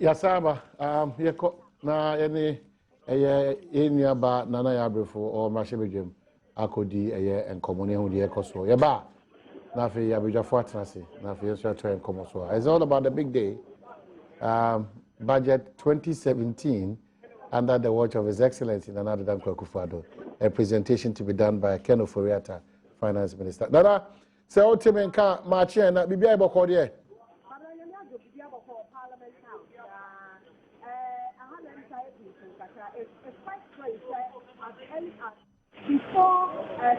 Yasaba, yeko na any in your bar, Nana Yabrifo or Mashabijim, Akodi, and Commune who the Ecoso. Yaba, Nafi Yabija Fortnasi, Nafi Yosha and Comoso. It's all about the big day. Budget 2017 under the watch of His Excellency Nana Adom Akufo-Addo. A presentation to be done by Ken Oforiatta, Finance Minister. Nana, say what you mean? Can't march here and be able to call you. It's quite strange that before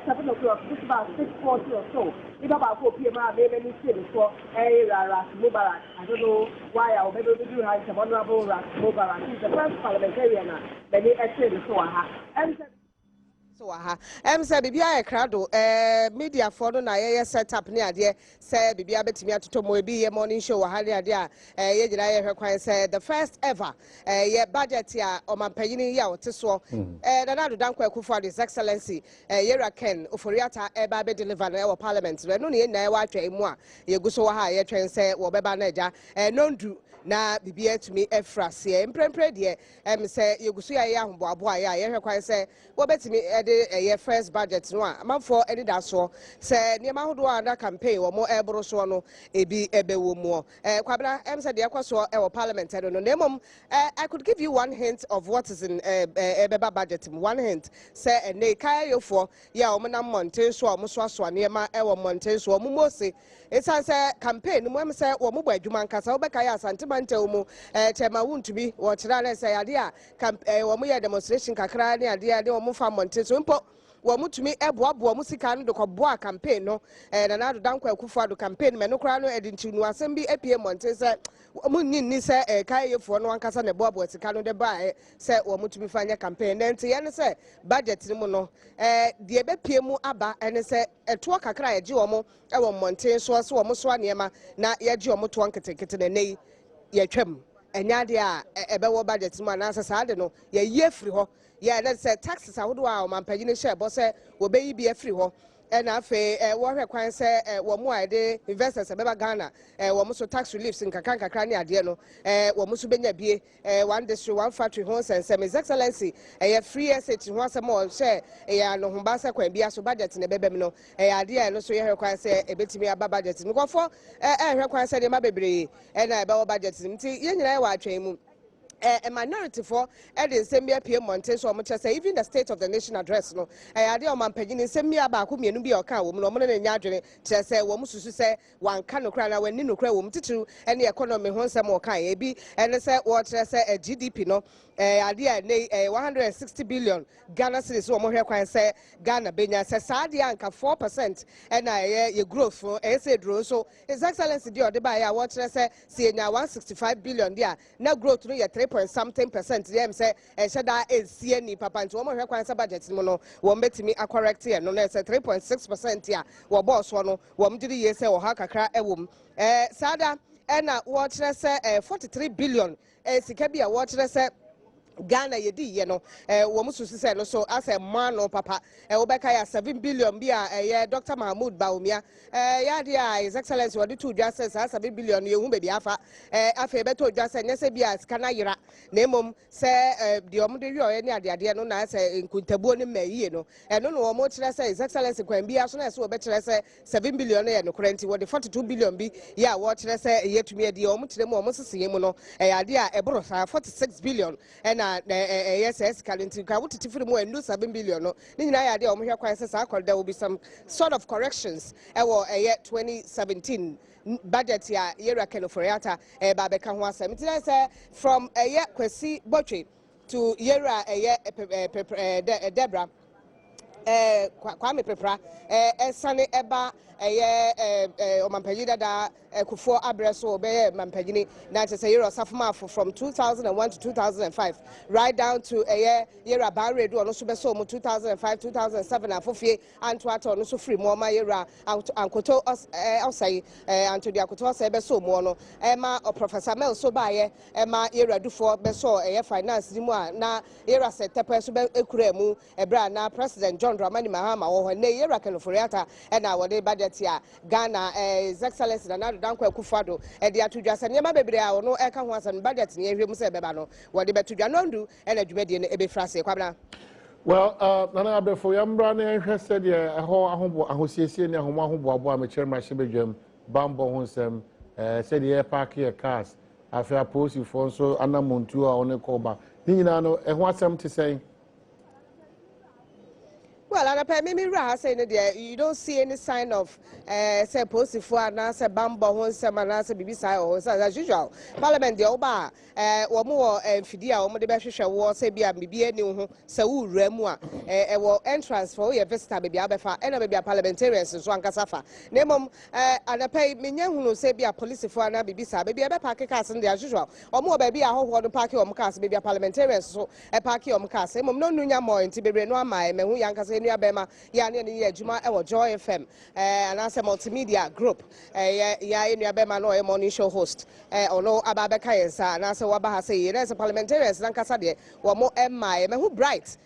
7 o'clock, just about 6:40 or so, it's about 4 p.m. Maybe before Mubarak. I don't know why or maybe we do have some honorable Mubarak. He's the first parliamentarian that they actually saw her. So said bibia e krado media for no na ye set up near there say bibia betimi atoto mo bi morning show wa hale ade a ye gina ye hwekwan say the first ever ye budget ya omampanyini ya oteso Nana Adom Akufo-Addo His Excellency Yera Ken Oforiatta eba be deliver no parliament no ne na wa atwa emu a ye guso wa ha ye twen say wo beba na eja nondu na bibia tumi efrase emprempre de say yeguso ya ye ahomboabo a ye hwekwan say wo betimi the first budget no amanfo edi da so se niema hodo under campaign wo mo ebro so no ebi ebewo mu kwabra say de ekwaso e wo parliament no nemom I could give you one hint of what is in ebeba budget one hint say ene kai yofo ya o menam mountain so o mo so aso niema e wo mountain so o mo mose esan say campaign mo say wo mo bɔ adwuma nkasa wo bɛka ya santimante mu chema wuntumi wo kira na say ade a wo mo ye demonstration kakra ne ade wo mo fa mountain so mpo wo mutumi eboabo mo sika no de kɔboa campaign no Nana Adom Akufo-Addo campaign me no kra no edinti nu asem bi apie monte se mo nni se kaayefo no ankasa ne boabo sika no de ba se wo mutumi fanya campaign nti ye ne se budget ni mu no de ebepie mu aba ene se eto kakra ye gi wo mo e wo monte so so wo mo so anema na ye gi wo mo to nketekete ne nei ye twam enya de a ebewo budget mu anasa sa de no ye ye free ho yeah let's say taxes ahodo a omampanyine share bo say wo be yi bi afri ho na afi wo hwe kwan say wo mo ade investors beba Ghana wo mo so tax reliefs nkakra ne ade no wo mo so benya bie one district one factory ho sensem His Excellency free asset ho asem o share no ho ba say kwan bia so budget ne bebem no ade no so ye hwe kwan say ebetimi aba budget nkofo hwe kwan say de ma bebre na ebe wo budget nti ye nyina ye wa atwen mu a minority for the same PM Monte so much say even the state of the nation address no ade o mampanyini same ya ba ko mienu bi o kan wo no mo ne nya adwene kire say wo mususu say wan ka no kra na wani no kra wo mtitiru ene economy ho nsem o kan e bi ene say wo kire say GDP no ade a 160 billion Ghana cedis wo mo hwe kwan say Ghana benya say saade anka 4% na ye growth say dro so His Excellency di o de ba ya wo kire say see nya 165 billion dia na growth no ye 3.something% dem say sheda esie ni papa nti wo mo hwe kwan say budget mu no wo mbetimi correct ye no na say 3.6% ya wo boss no wo mdiri ye say wo ha kakra ewom sada na wo kire say 43 billion sika bia wo kire say Ghana yedi ye no wo mususu se no so as a man no papa wo beka ya 7 billion bia Dr. Mahmoud Baumia ya dia His Excellency wodi to dwa se 7 billion ye hu be bia afa afa be to dwa se nyese bia sika na yira na emom se de omde wi oye ne ade no na se nkuntabuo ne mayiye no no no wo mo kire se His Excellency kwan bia so na se wo be kire se 7 billion ye no kurenti wo de 42 billion bi ya wo kire se yetumi ade wo mo kire mo sese mu no ade a ebro 46 billion yes currently ka wuti tifiri mu enu 7 billion no ni nyina ya de o mo hwe kwan se sa there will be some sort of corrections ewo 2017 budget ya Yera Ken Oforiatta ba be ka ho asem ti say from Kwesi Botwe to Yera Debra Kwame Pepra Sane Eba Omampanyida da Kufo Abreso Obe Mampanyini na say Yera Safuma from 2001 to 2005 right down to Yera Barredo no so beso mu 2005 2007 afofie Antwato no so free mo ma Yera Ankoto Osai Anthony Akoto Osai beso mo no ma Professor Mel so baye ma Yera Dufo beso finance ni mu na Yera Setepe so be ekura mu ebra na President John John Dramani Mahama or ne yera kan foriata and our day budget ya Ghana His Excellency na Danko Akufo-Addo e de atudwa se nyema bebre a no e ka ho asan budget ne ehwem se beba no wo de betudwa no ndu e na dwumadi ne ebe frase kwabna. Well, Nana Abefo Yambra ne hwe se de ho ahobo ahosiesie ne ahomo ahoboabo a me chairman Shebedwam Bambo Honsem said the park here cars after post for so anamuntu a one koba ni nyina no e ho asem te say. Well, and I maybe say you don't see any sign of say positive and say bambo honsem and say bibisa or as usual. Parliament the oba more fidia or the best war say be a bibi new say who remua entrance for your visitor baby abefa and maybe a parliamentarians so ankasafa. Name and I pay minion who say be a police for an bibisa baby a park cars and as usual or more baby a whole party on cars baby a parliamentarians so a party on cars. No nunya more in Tibe no my me who yankas Nia Bema, Yani Juma, our Joy FM, and as a multimedia group, Nia Bema, no morning show host, or no Ababaka, and as a Wabaha say, there's a parliamentarian, Lankasade, or more M.I. who bright,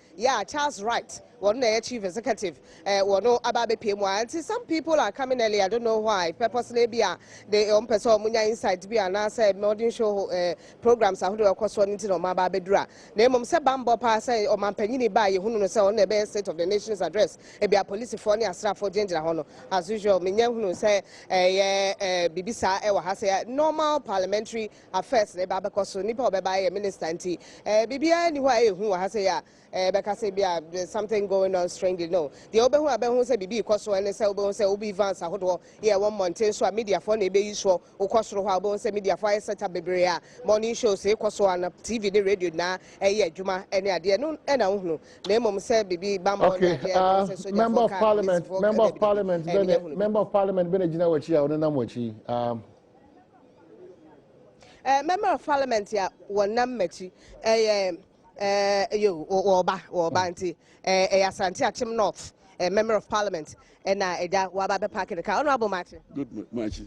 Charles Wright. One chief executive, one no about PM1. Some people are coming early. I don't know why. Purposely, be they on person munya inside be an answer modern show programs. I who course one into my bedra. Name se bambo pass or man penny by who no say on the best state of the nation's address. It be a police for any staff for danger hono. As usual, minya who say bibisa ewa has normal parliamentary affairs. The baba course nipa by a minister anti bibia anywhere who has because there's something going on strangely. No, the open who have been who say BB cost and say Obo say Obi Vance a hot yeah 1 month so media for ne be useful or cost how say media for set up bebrea morning show say cost on TV the radio na Juma any idea no and no name say BB Bambo. Okay, member of parliament member of parliament Benegina Wachi or Namochi. Member of parliament ya one mechi you or Banti, Asante Achim North, a member of parliament, and Waba Park in the car. Honorable Martin. Good much.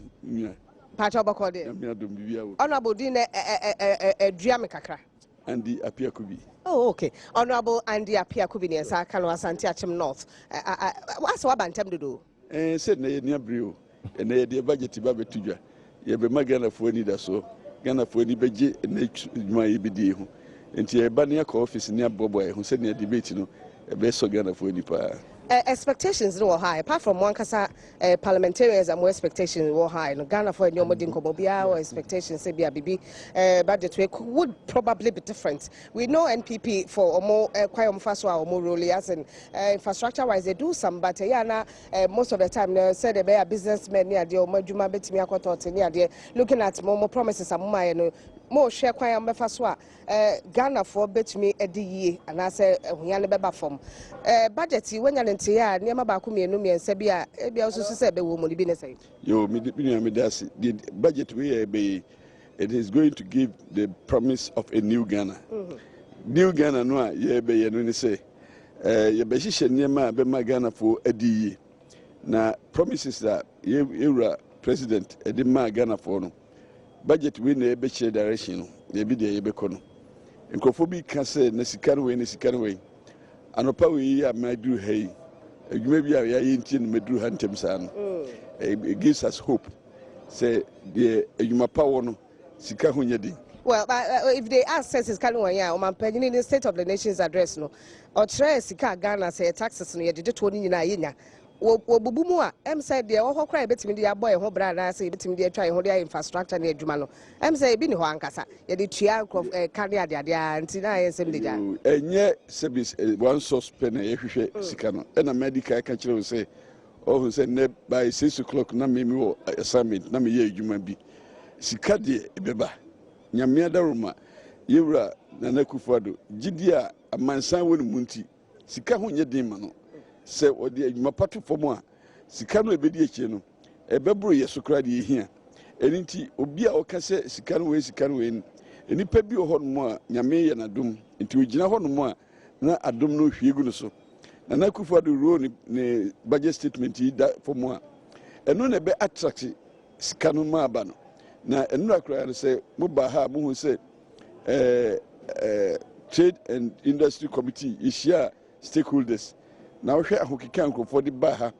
Patobacode. Honorable Dina Driamicacra. Andy Apiakubi. Oh, okay. Honorable Andy Apiakubi, as I can Asante Achim North. What's what Bantem to do? Said near Brio, and they had budget to Babatuja. You have a magana for any so. Gana for any budget and my EBD. Nti eba ne akọ office ne abobo who said near debate no e be so Ghana for nipa. Expectations were high apart from one kasa parliamentarians and more expectations were high no Ghana for any modern kobobia or expectations say be a bibi budget would probably be different. We know NPP for more quite or more role as in infrastructure wise they do some but most of the time they say they be a businessmen near the Omajuma betimi akoto near there looking at more promises and more share kwai ambefa so Ghana for betimi edi and I say huya beba form budget when you ntia ya niam ba ko mienu miensa bia e bia so so se be wo mo ni bi ne say yo me das the budget we be it is going to give the promise of a new Ghana. New Ghana no a ye be ye no ni say ye be hihye niam be ma Ghana for edi na promises that ye president edi ma Ghana for no budget we na be share direction no ye bi de ye be ko no nkofo bi ka say na sika no we anopa we ya madu hey adwuma bi a ya yinti no madu hantem san it gives us hope say the adwuma power no sika ho nyedi. Well, if they ask says can one ya o man penny in the state of the nation's address no or try sika Ghana say taxes no ye de to ni nyina yenya wobubu mu a em say de wo kra betimi de aboy ho bra na say betimi de atwa ho de infrastructure na adwuma no em say bi ni ho ankasa ye de tua kane ade anti na ye sem de ja enye service one source pen ye hwehwe sika no e na medical ka kire wo say oh say ne by 6 o'clock na me wo assignment na me ye adwuma bi sika de ebeba nyame adaruma yewura na Akufo-Addo gidia amansan wonu munti sika ho nye din ma no se odi adwuma pato fom a sika no ebedi ekie no ebebro ye sokra de ehia eninti obi a okase sika no we enipa bi ho no a nyame ye na dum nti ogina ho no a na adom no hwiegu no so na Akufo-Addo ro ne budget statement yi da fom a eno na be attract sika no ma aba no na eno akra no se mo ba ha mo hu se trade and industry committee ishia stakeholders na wohwe ahokeka nkrofo de ba ha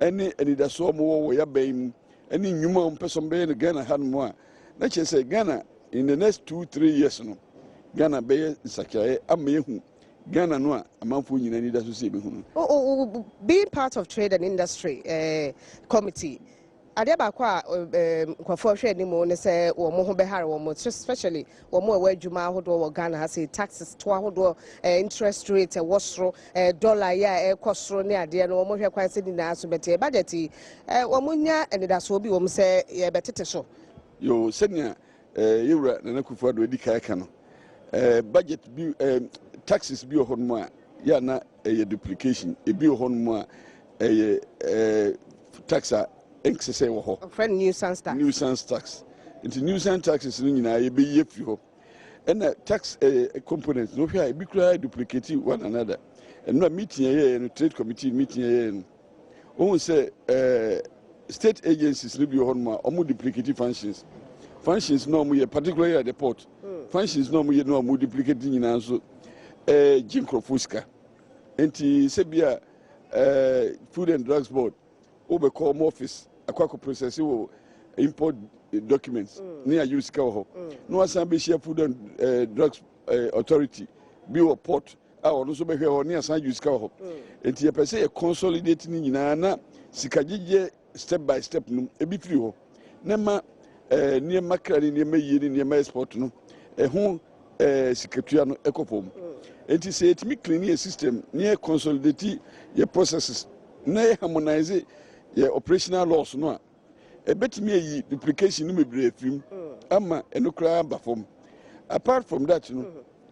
ene anidaso mo wo ya ban ene nnwuma mpesom be ne Ghana ha no a na che say Ghana in the next 2-3 years no Ghana be nsakyae ama yehu Ghana no a amanfo nyina ni da so se be hu being part of trade and industry committee ade ba kwa kwafo hwe ni mo ne se wo mo ho be hare wo mo especially wo mo wa adwuma ahodo wo Ghana ha say taxes to ahodo interest rate wasro dollar ya kosro ne ade no wo mo hwe kwan se ni na so bete budget wo mo nya enidaso bi wo mo se ye betete so yo senya yewura na nakufo do edi kai ka no budget bi taxes bi ohon mo a ya na duplication e bi ohon mo a taxa excess wo ho friend nuisance tax into nuisance taxes no nyina ye be ye fi ho and tax components no hwa e bi kura duplicate one another and no meeting ye no trade committee meeting ye no won say state agencies no bi ohon mo a omo duplicate functions no mo ye particularly at the port functions no mo ye no mo duplicate nyina so jinkrofusika enti se bia food and drugs board obe call office akwako process wo import documents near use ka ho no asan be share food and drugs authority bi wo port a ono so be hwe ho ne asan use ka ho enti ye pese ye consolidate ni nyina na sikagege step by step no e bi firi ho na ma ne makrani ne mayi ne ma export no ho sikatua no ekopom enti se etimi clean ye system ne consolidate ye processes na harmonize ye operational laws no a ebetimi ayi duplication no mebre afim ama enokra ba fom apart from that no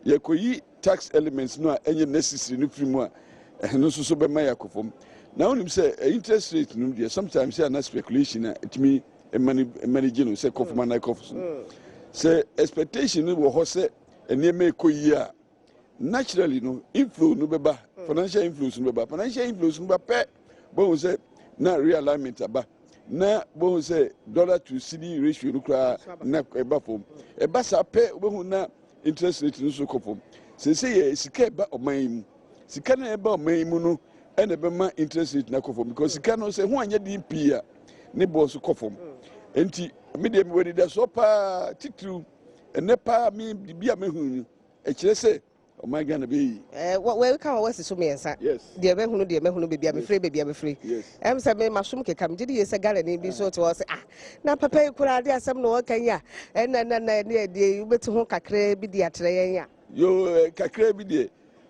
ye koyi tax elements no a enye necessary no film a no so be ma yakofom na onim say interest rate no dey sometimes say na speculation etimi manage no say kofoma na kofs say expectation no wo ho say eneme koyi a naturally no inflow no beba financial inflows no beba pe bo say na realignment aba na bo say dollar to cedi ratio no kra na eba fom eba sa pe bo na interest rate no so kopom say sika eba oman mu sika na eba oman mu no ene be ma interest rate na kopom because sika no say ho anya di pia ne bo so kopom enti me de me wedi da so pa titru ene pa mi bia me hu e kire say oh my God, be we can always assume yes. Dear Behunu, dear Behunu, baby, I'm afraid, baby, I'm free. Yes. I'm saying, my shum can come. Did you say, Galley, be so to us? Now, Papa, could I do some no Kenya? And then, you better hook a crab, be the atray. Yo, Kakrebi, dear.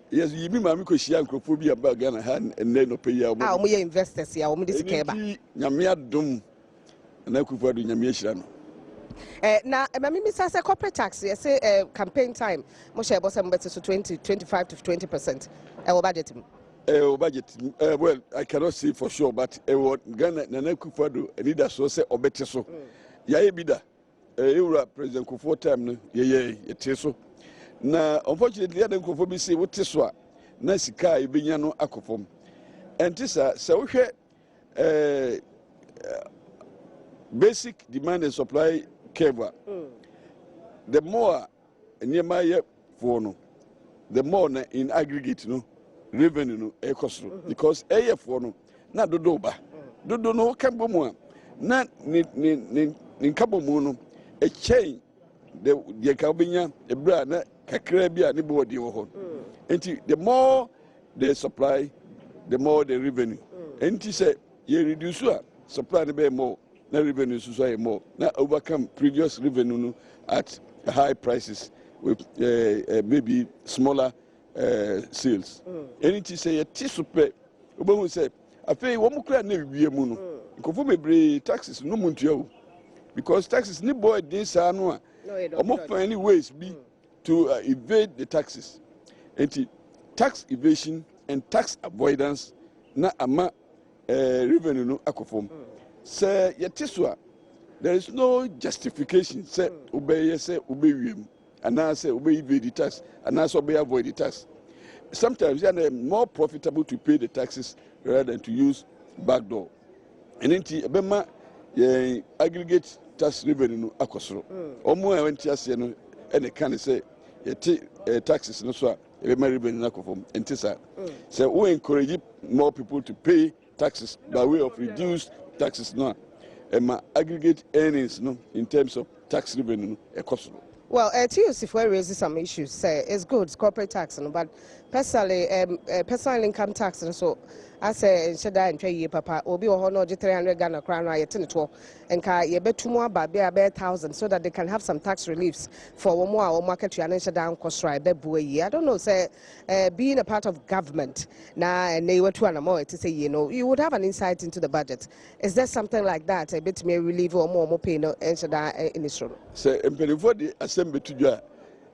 Yes, you be mammy, because she anchrophobia about Ghana hand and then no pay our we investors here, we this came back. Yamia Dum and I could do Yamishan. Now, Mammy says a corporate tax, yes, campaign time. Moshe was better to 25 to 20%. Our budget. Well, I cannot say for sure, but Ghana Nana Kufado, and either so say or better so. Yea, bida. President Kufu time, ye teso. Now, unfortunately, I don't conform say what Teswa, Nasika, Ibiano Akofom. And Tissa, so basic demand and supply curve. The more near my phone, the more in aggregate no revenue no ekosro because for no na dodoba dodo no kambo mu na ni nkabo mu no a chain the kabenya ebra na kakra bia ne bo de wo ho enti the more the supply the more the revenue enti say you reduce supply the be more na revenue so more na overcome previous revenue no at high prices with maybe smaller sales anything say tisupe obo say afei wo mukra na wiye mu no nkofo mebre taxes no muntua because taxes ni boy dey sa no a omo find ways be to evade the taxes enti tax evasion and tax avoidance na ama revenue no akofom say yetiswa there is no justification say obey say obey wiem and now say obey evade the tax and now obey avoid the tax sometimes it is more profitable to pay the taxes rather than to use backdoor and enti ebema aggregate tax revenue no akosoro omo e wenti ase no e ne kan say yeti taxes no so every revenue na kofom entisa say we encourage more people to pay taxes by way of reduced taxes now and aggregate earnings no in terms of tax revenue cost. Well, TUC raises some issues. Say it's good, corporate tax, but personally, personal income tax, and so I say, should I and pay papa, or be a honor 300 Ghana crown, I attend to, and you bet 2 more about be a 1,000 so that they can have some tax reliefs for one more market to an down cost right. I don't know, say, being a part of government now, and they were 2 and more to say, you would have an insight into the budget. Is there something like that? A bit may relieve or more pay no and should I in this room? Say, before the assembly to you,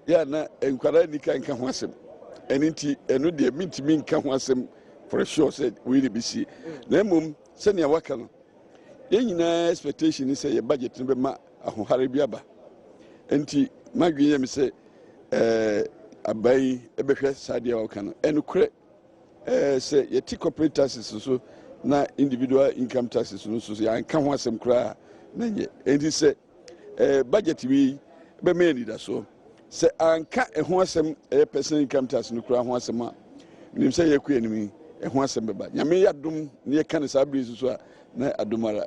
yeah, na enquire ni kan ka ho asem. Enti eno de mintimi nka ho asem for sure said we be see. Na mum se ne waka no. Ye nyina expectation is say your budget no be ma ahohare bi aba. Enti madwen me say abai ebehwe sadia waka no. Eno kre say ye ti corporate taxes so na individual income taxes no so ya nka ho asem kra na nye. Enti say budget we be me need so se anka ho asem personal income tax no kura ho asem a nim se ye ku enimi ho asem be ba nyame yadom ne ye kan sa bri so na adomara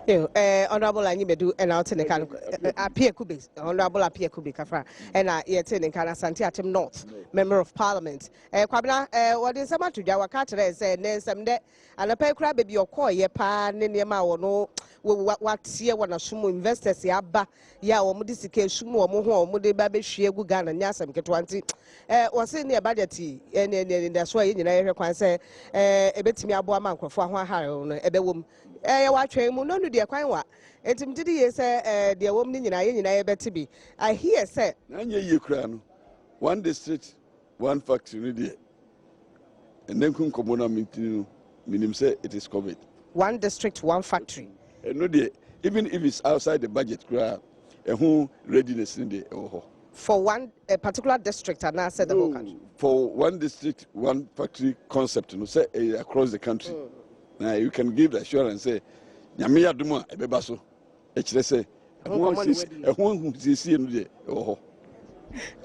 Honorable Anyibedu and out in the can appear Kubis, Honorable appear Kubi Kafra, and yet in Kana Santiatim North, Member of Parliament. Kwabna, what is about to Jawakata said, there's some debt, and a pay crab be your coy, ye pan in your mouth, no, what's here when a sumo investors, yabba, ya or mudisike, sumo, moho, mude baby, shea, gugan, and yasam get 20. Was in your budget, and that's why you know, I say, a bit me a boy man for one hire, a bedroom. Watch him, no, dear Quine. It's him did he say, dear woman in I bet be. I hear say, Nanya Ukraine, one district, one factory, and then come Komona minim say it is COVID. One district, one factory. No, dear, even if it's outside the budget, cry a whole readiness in the for one particular district, and I said the whole country. For one district, one factory concept, you know, say across the country. Now you can give the assurance say nyame aduma ebebaso e kire say ehun hu sisi enu de oh.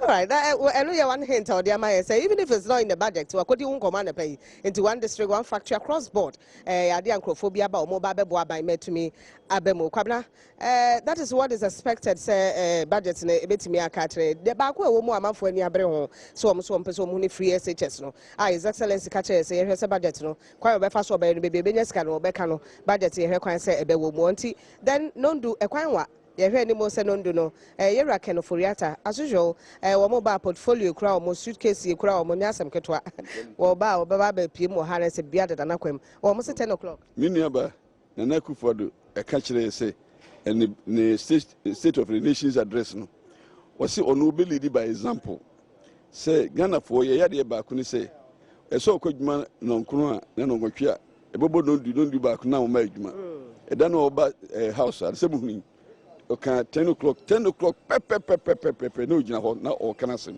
All right, I know you one hint or the say even if it's not in the budget, so I could even command pay into one district, one factory across board. Adi anchrophobia about mobile bebo by me to me abemo kwabna. That is what is expected. Say budget in a bit me a catch. The back where more amount for any abrehon. So I'm so person money free SHS no. His Excellency catches say here's a budget no. Quite a fast or baby scan or becano budget here can say a bewo monty. Then non do a quine. You hear any more senondo no? You're a can of Furiata as usual. Mobile portfolio crowd, more suitcase, you crowd, moniasam ketwa. Or bow, baby, Pimo Harris, a bearded anaquem, almost 10 o'clock. Miniaba, Nanaku for a catcher say, and the State of the Nations address no. Was it nobility by example? Say Ghana for ye yadi bakuni say, a so called man non kuna, nanogokia, a bobo don't do back now, my juma. A dano about a house at Sebuhin. Okay, 10 o'clock, pepe, no, you know, now or canassim.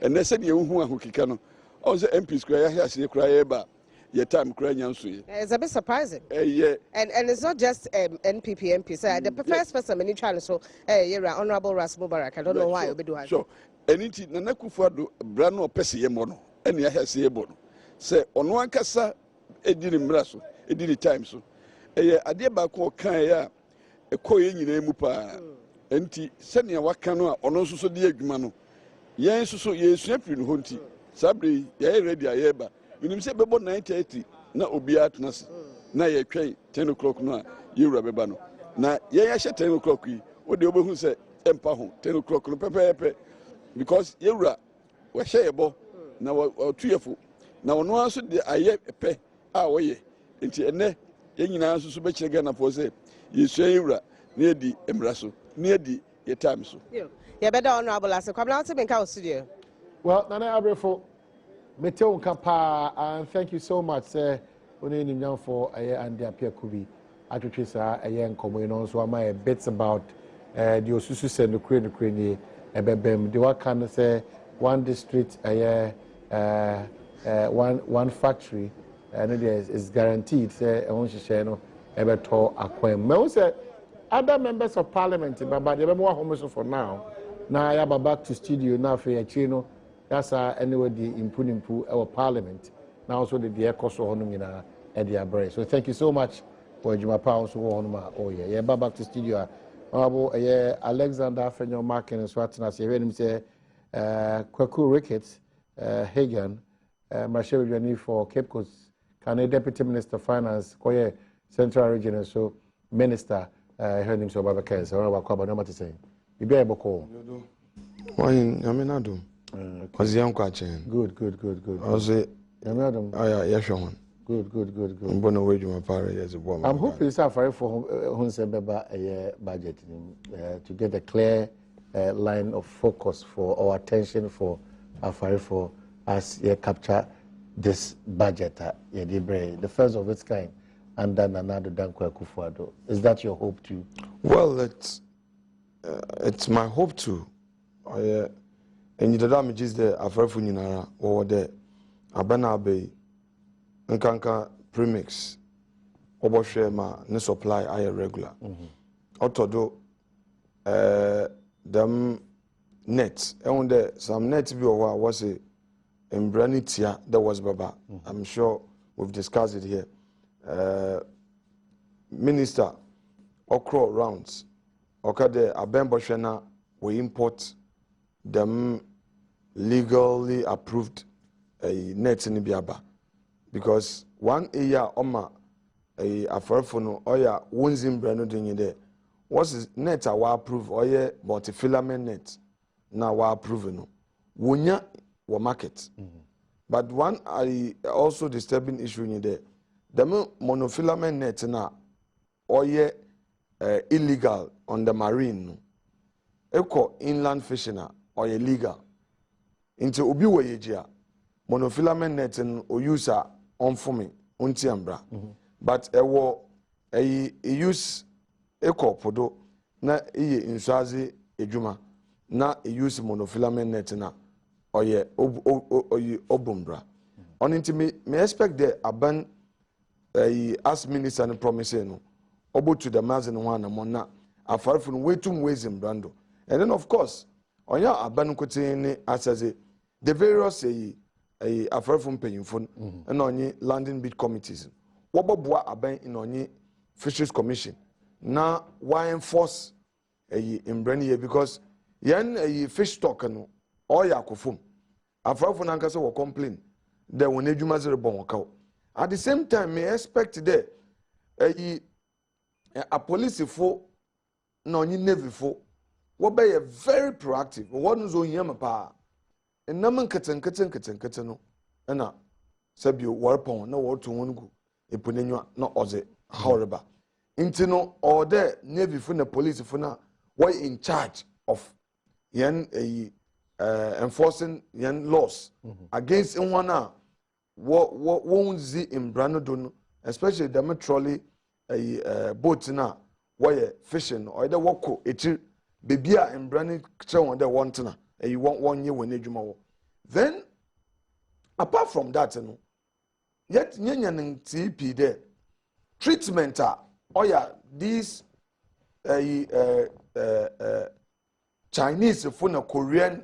And they said, you who can all the MPs cry, I see cry about your time crying. It's a bit surprising. Yeah. And it's not just NPP MPs. The first person in China, so you're Honorable Ras Mubarak. I don't know why you'll be doing so. And it's Nanaku for brand or Pessi mono, and you have see bono. Say, on one cassa, it didn't brasso, it did time so. A dear Bako Kaya. A coy in a mupa, enti, sending a wakano, or no so dear Gumano. Yes, so yes, nephew, hunty. Sabri, ye ready, I ever. You him say about 9:30, na obiatnas, na ye train, 10 o'clock, na, you rabebano. Na ye, I said 10 o'clock, what the who said, Empaho, 10 o'clock, no pepe, because you were shareable, now or tearful. Now, no answer the I a pe, our way, into a ne, yen answer so much again for say. You say, near the embrasso, near the time so. You better honorable as a come out to make our studio. Well, Nana Abrefo, Meteo Kapa, and thank you so much, sir. Only young for a year and the Apia Kubi. I to trace a young communion, so my bits about the Osusu and the Queen, a bebem. The work can say one district, a year, one factory, and it is guaranteed, say, I want to share no. Ebeto Akwem. Me say other members of parliament, but they be more homeless for now. Now I have back to studio now for Chino. yasa anyway the impu our parliament now also the cost of honum in a break. So thank you so much for Juma Pounds honuma. Oh yeah, back to studio. Alexander Fenyo Markin and Swatnas, you heard him say Kwaku Ricketts, Hagan, Marshall Journey for Cape Coast, Canadian Deputy Minister of Finance, Koye Central Region, so Minister, I heard him so about the case. I don't know what Kwaba to say. You be able to call. Why, I mean, Adom. Was the young question? Good. I say, Adom. Oh, yeah, yes, one. Good. I'm going to wait my parents as a woman. I'm hoping it's for a budget to get a clear line of focus for our attention for Afari for us capture this budget. The first of its kind, and then another Dankwa Kufuado. Is that your hope too? Well, it's my hope too. And you the damages the Afari for Ninara or the Abana Bay. Nkanka premix obohwe ma ne supply aye regular otodo them net and there some net bi o was a embranitia that was baba. I'm sure we've discussed it here. Minister okro rounds okade abembohwe na we import them legally approved net in biaba. Because one year oma a afarfono oya wonzim brano dinye there was net a wa approve oye multifilament net na wa approve no wonya wa market but one I also disturbing issue in there the monofilament net na oye illegal on the marine no eko inland fishing na oye legal into obi wo yejia monofilament net no use on for me, untiambra. But a use a copodo, na insazi ejuma, na use monofilament netina, or ye obumbra. On into me expect the aban as minister and promising obo to the mazin one among a far from way too ways in brando. And then of course, on your aban cotin as the various a affair from paying phone and on landing bid committees. Wababwa aben in on Fisheries Commission. Now, why enforce a imbrania because yen a fish stock and or yakufum. After from Ankasa will complain that when Ejumazere bon. At the same time, may expect there a police for no navy for what be a very proactive. What is on Yamapa? And naman keten no na sabio warpon na war to wongu eponenwa na oze horrible intino or there navy for the police for na were in charge of yen enforcing yen laws against one what won't see in Branodon, especially the trolley boat na where fishing or the wako echi bebia in Branny on the one tana. You want 1 year when you then apart from that, yet nyanyan TP there treatment these Chinese phone Korean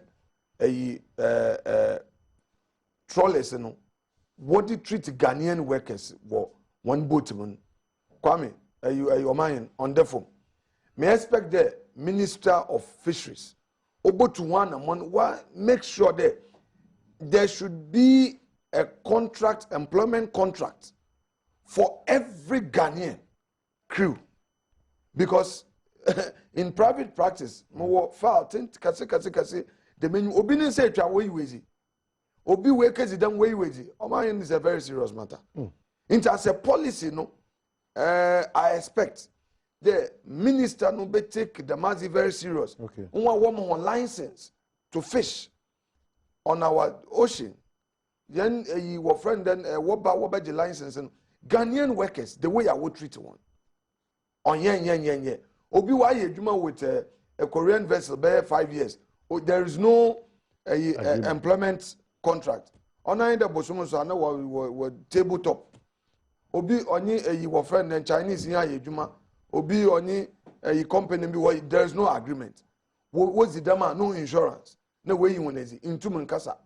trawlers what they treat Ghanaian workers one boatman Kwame Omayan on the phone. May I expect the Minister of Fisheries Obo to one make sure that there should be a contract, employment contract for every Ghanaian crew. Because in private practice, file kasi the menu obi ne say twa way wezi. Obi we kasi dan way wezi. Oman is a very serious matter. Into as a policy no I expect the minister no be take the matter very serious. Okay. One license to fish on our ocean. Then your friend then what the license and Ghanaian workers the way I would treat one. On yen. Obi wa ye juma with a Korean vessel be 5 years. There is no employment contract. On the bosumo so na wa tabletop. Obi onye your friend and Chinese ye juma. Obi onye a company be there is no agreement. What's the dama no insurance. No way you want into Mankasa.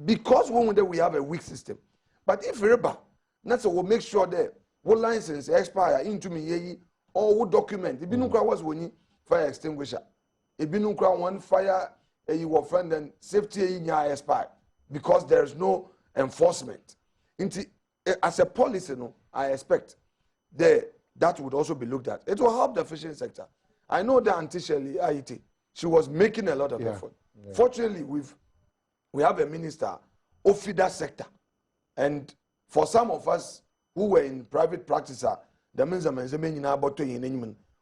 Because we have a weak system. But if reba, that's we'll make sure that what license expire into me or what document. If you know was when you fire extinguisher, if you know one fire your friend and safety in your expire because there is no enforcement. As a policy, no, I expect that would also be looked at. It will help the fishing sector. I know that Auntie Shirley IET, she was making a lot of effort. Yeah. Fortunately, we have a minister of that sector. And for some of us who were in private practice,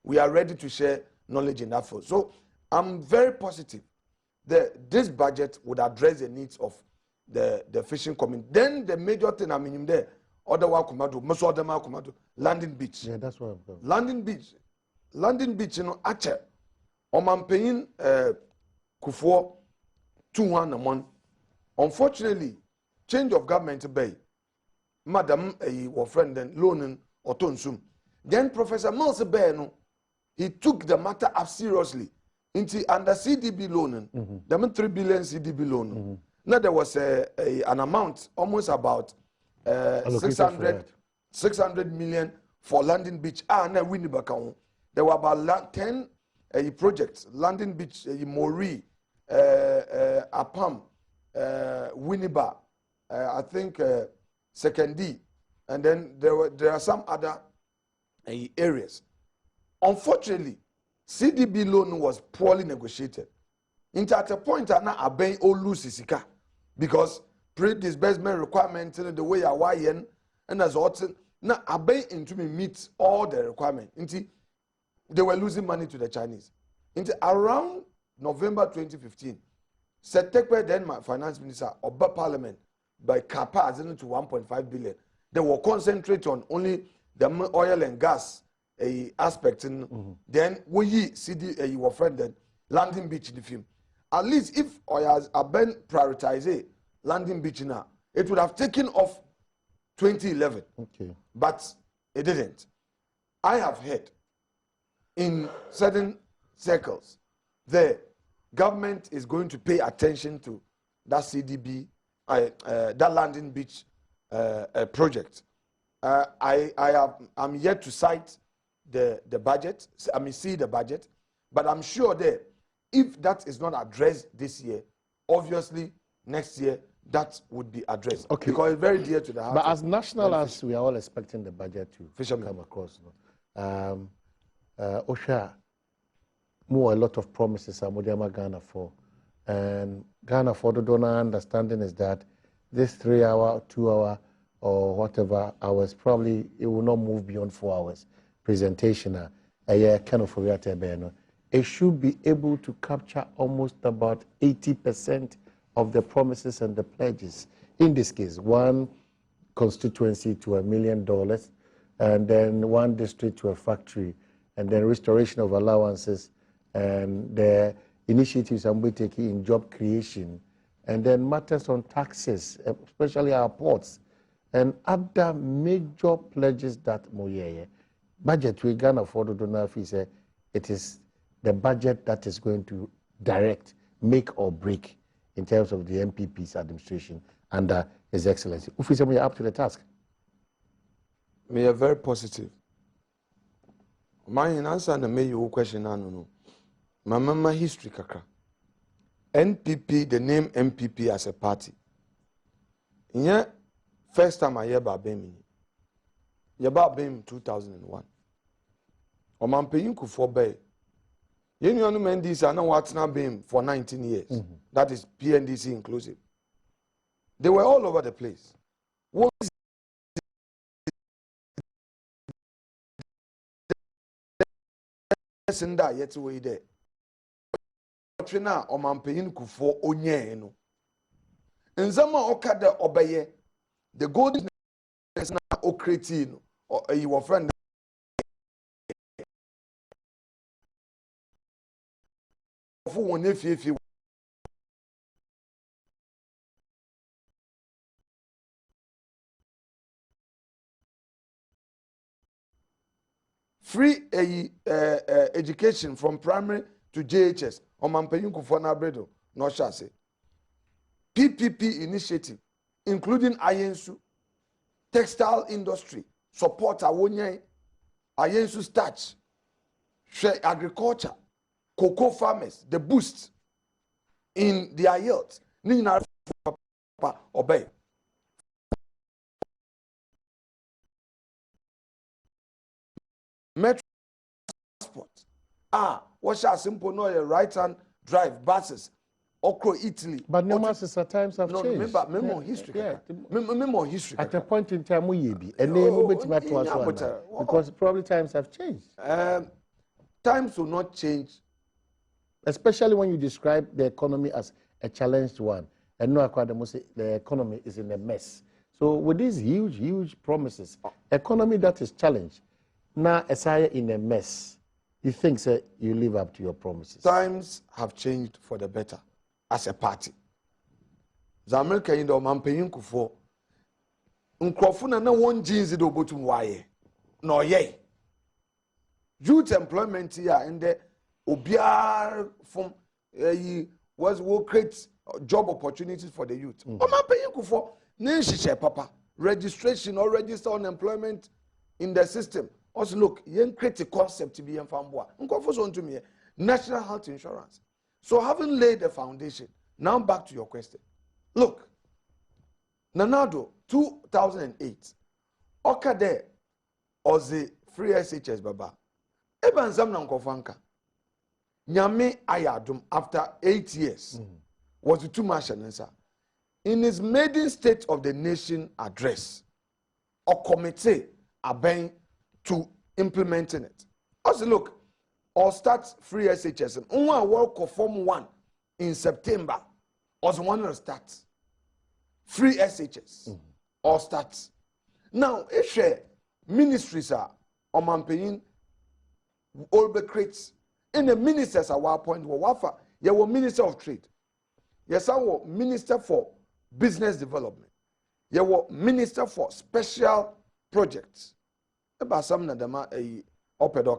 we are ready to share knowledge in that field. So I'm very positive that this budget would address the needs of the fishing community. Then the major thing I mean there, landing beach. Yeah, that's what I'm going. Landing beach, you know, Ache. I'm paying Kufuor 2-1 a month. Unfortunately, change of government bay. Madam or friend then loaning or tonsum. Then Professor Mills no, he took the matter up seriously. Into under CDB loaning, the 3 billion CDB loan. Now there was an amount almost about 600 million for landing beach. Now Winnipeg. There were about 10 projects, landing beach, Mori, Apam, Winnipeg, I think Second D, and then there are some other areas. Unfortunately, CDB loan was poorly negotiated. At a point, now Aben Olu Sisika, because pre-disbursement requirements the way Hawaiian and as also now Aben into me meets all the requirements. They were losing money to the Chinese. Around November 2015, Setekwe, then my finance minister, Oba Parliament, by Kappa as to 1.5 billion. They were concentrate on only the oil and gas aspect. Then we see your friend then landing beach in the film. At least if oil have been prioritized landing beach now, it would have taken off 2011. Okay. But it didn't. I have heard in certain circles, the government is going to pay attention to that CDB, that landing beach project. I'm yet to cite the budget. I mean, see the budget, but I'm sure that if that is not addressed this year, obviously next year that would be addressed. Okay. Because it's very dear to the heart. But as national as we are all expecting the budget to come across, Osha, more a lot of promises are Modiama Ghana for. And Ghana for the donor understanding is that this 3 hour, 2 hour, or whatever hours, probably it will not move beyond 4 hours. Presentation, it should be able to capture almost about 80% of the promises and the pledges. In this case, one constituency to $1 million, and then one district to a factory, and then restoration of allowances, and the initiatives I'm taking in job creation, and then matters on taxes, especially our ports, and other major pledges that budget we can afford to do now. It is the budget that is going to direct, make or break in terms of the MPP's administration under His Excellency. Ufisa, we are up to the task. We are very positive. My answer and me your question no. My mama history kaka. NPP, the name MPP as a party. Yeah, first time I hear about BEM. Yeah, about BEM 2001. I'm paying you for bay. You know, Mendis, I know what's now BEM for 19 years. That is PNDC inclusive. They were all over the place. What is in that yet way there? Now, I'm paying you for onye no. In Zama Okada Obaye, the golden is now Okretino or your friend. Free education from primary to JHS. Omampeyunku for na bredo no shase. PPP initiative, including Ayensu, textile industry, support Awonye, Ayensu starch, share agriculture, cocoa farmers, the boost in their yields. Nina obey. Metro transport. What shall simple no right hand drive buses. Okro Italy. But no masses at times have changed. Remember history. Remember history. At a point in time, we be and name because probably times have changed. Times will not change, especially when you describe the economy as a challenged one, and no academy say the economy is in a mess. So with these huge promises, economy that is challenged, now Isaiah in a mess, you think that you live up to your promises? Times have changed for the better as a party. The American in the Mampeyin Kufo, Unkrofuna na one jeans do botum waye, no ye. Youth employment here in the Obiar from will create job opportunities for the youth. Mampeyin Kufo, Nishi Papa, registration or register unemployment in the system. Also, look, you create a concept to be in Famboa. On to me, national health insurance. So, having laid the foundation, now back to your question. Look, Nanado, 2008, Okade, Ozi, free SHS Baba, Eban Zamna Nkofanka, Nyame Ayadum, after 8 years, was the 2 much answer. In his maiden State of the Nation address, or committee, Aben, to implementing it. Also, look, or start free SHS. Unwa work of Form 1 in September. Also, one will start free SHS or start. Now, if ministries are on Mampeyin, all the crates, and the ministers at one point were Wafa, you were Minister of Trade. Yes, I was Minister for Business Development. You were Minister for Special Projects. About some of them are opedo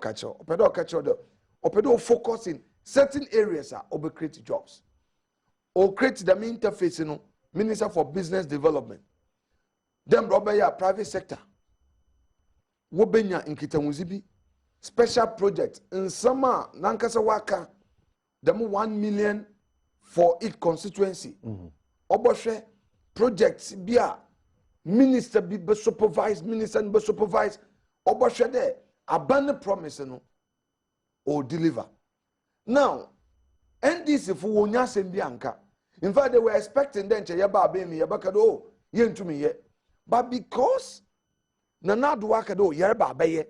focus in certain areas or create jobs or create the interface, Minister for Business Development. Them robber private sector. Wobenya in Kitamuzibi special project in summer Nankasa Waka them 1 million for each constituency. Oboshe projects bia minister be supervised, minister be supervised. Oboshe there abandon promise or deliver. Now, NDC for wonya sembianka. In fact, they were expecting them to yaba be me yabakado yen to me yet. But because Nana Duakado yerba baye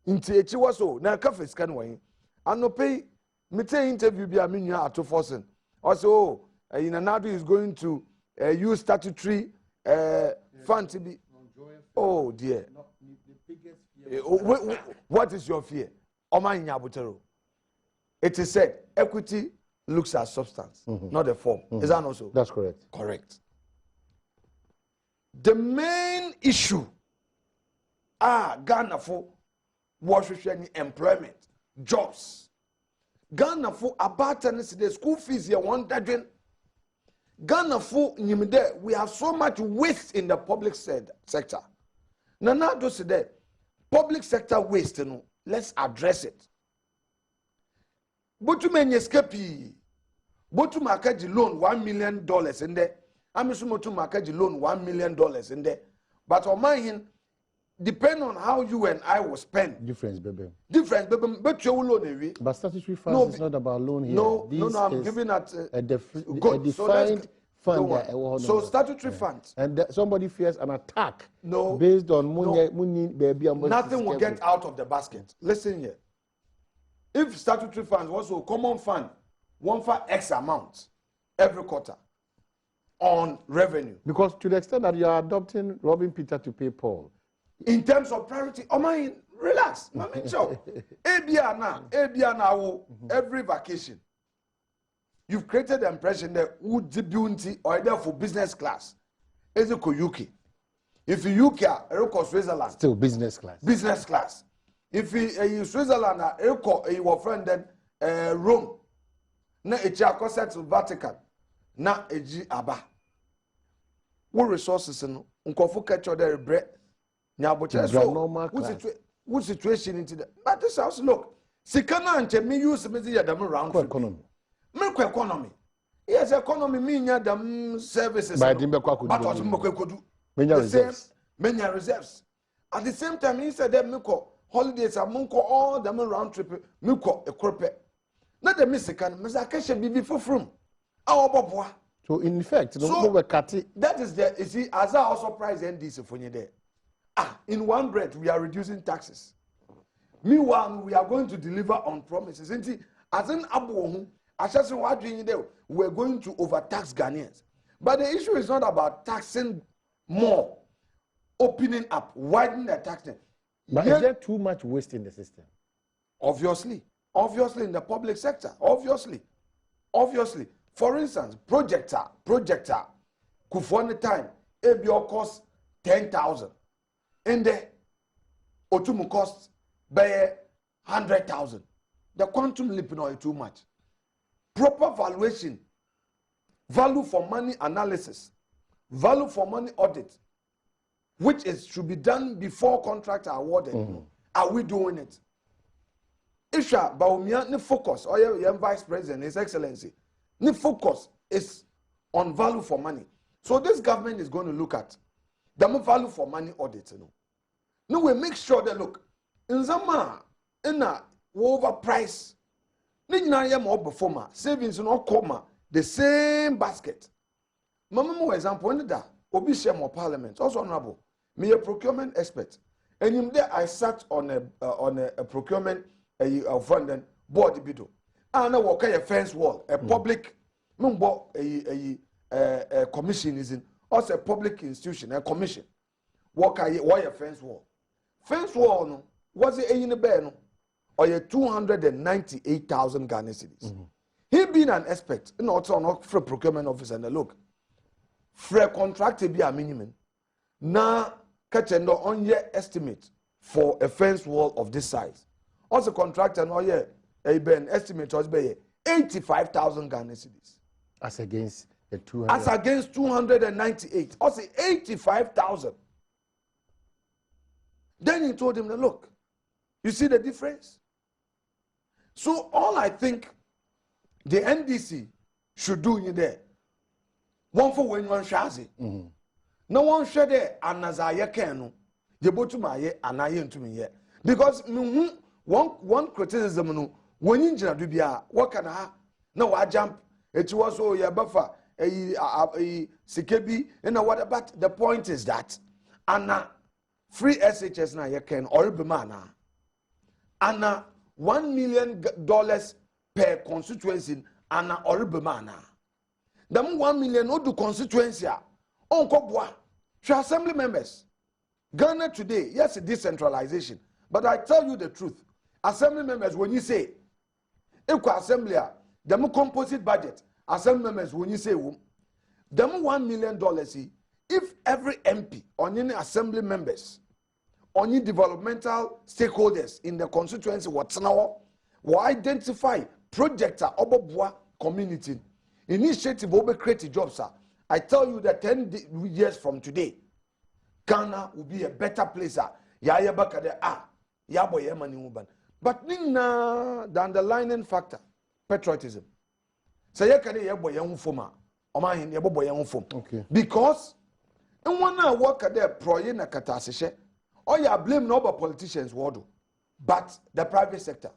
into a chiwaso, na cafe scan way, and no pay me interview be a minya at 2,000. Also, Nanadu is going to use statutory fund to be. Oh dear. What is your fear? It is said equity looks at substance, not the form. Is that not so? That's correct. Correct. The main issue Ghana for was employment, jobs. Ghana for about the school fees here 100. Ghana for we have so much waste in the public sector. Nana do say public sector waste, let's address it. But to many escape, but to market loan $1 million in there. I'm assuming to market loan $1 million in there. But on my hand, depend on how you and I will spend. Difference, baby. But you will loan away. But statutory funds is not about loan here. No, I'm giving at a defined fund. So statutory funds. And somebody fears an attack. Based on nothing will get out of the basket. Listen here. If statutory funds also common fund, one for X amount every quarter on revenue. Because to the extent that you are adopting Robin Peter to pay Paul. In terms of priority, relax. Every vacation. You've created the impression that would debut or either for business class. Is it UK? If you UK, are Switzerland. Still business class. Business class. If you Switzerland, your friend then Rome. Na echa set to Vatican. na eji aba wo resources no nkofo catch other bre nya boche so wo situation into the but this house look sikana anche me use me ya dam round economy me economy yes economy me nya dam services but what mbekodu menya reserves at the same time instead them me ko holidays amunko all them round trip me ko ekrope na the misikan me za kashe bibi fofrum awoboboa. So in effect, that is the you see as I also price NDC for you there. In one breath we are reducing taxes. Meanwhile, we are going to deliver on promises. As in Abu Assassin what doing there, we're going to overtax Ghanaians. But the issue is not about taxing more, opening up, widening the tax. But is there too much waste in the system? Obviously in the public sector, obviously. For instance, projector, Kufone time, ABO cost 10,000. And the Otumu cost by 100,000. The quantum leap is too much. Proper valuation, value for money analysis, value for money audit, which should be done before contracts are awarded. Are we doing it? Isha Baumia ne focus, or your vice president, His Excellency. The focus is on value for money. So this government is going to look at the value for money audit. No, we make sure that look in Zama in a overprice. Nina more performer savings no comma the same basket. Mama more example when that obi share more parliament also honorable. Me a procurement expert. And in there I sat on a procurement fund board bido. And work a fence wall, a public a commission is in also a public institution, a commission. Work a fence wall. Fence wall no was it in the bed or 298,000 Ghana cedis. He being an expert, not for procurement officer and look. For contract be a minimum. Now catchendo on your estimate for a fence wall of this size. Also contractor no yeah. Ben estimate was by 85,000 Ghana cedis. As against the 200. As against 298. Also 85,000. Then he told him, look, you see the difference? So all I think the NDC should do in there, one for when one shazi. No one share there, and as I can, you go to my and I to me yet. Because one criticism no. When you do bia, what can I? No, I jump. It was so your buffer, a sikebi, and what but the point is that Anna free SHS na you can or be mana. Anna $1 million per constituency, Anna or be mana. Them 1 million no do constituency. On Kobwa, assembly members. Ghana today, yes, decentralization. But I tell you the truth. Assembly members, when you say equal assembly, the composite budget, assembly members, when you say them $1 million, if every MP on any assembly members, on any developmental stakeholders in the constituency, what's now, will identify projects obobwa community initiative over create jobs. I tell you that 10 years from today, Ghana will be a better place. Ya baka de ya boy money uban. But nina the underlying factor, patriotism. Say ya kade ya boy yan foma. Oma hin ya boy yan fom. Okay. Because in one na work there proye na katasehye. Or you blame no politicians wodo. But the private sector.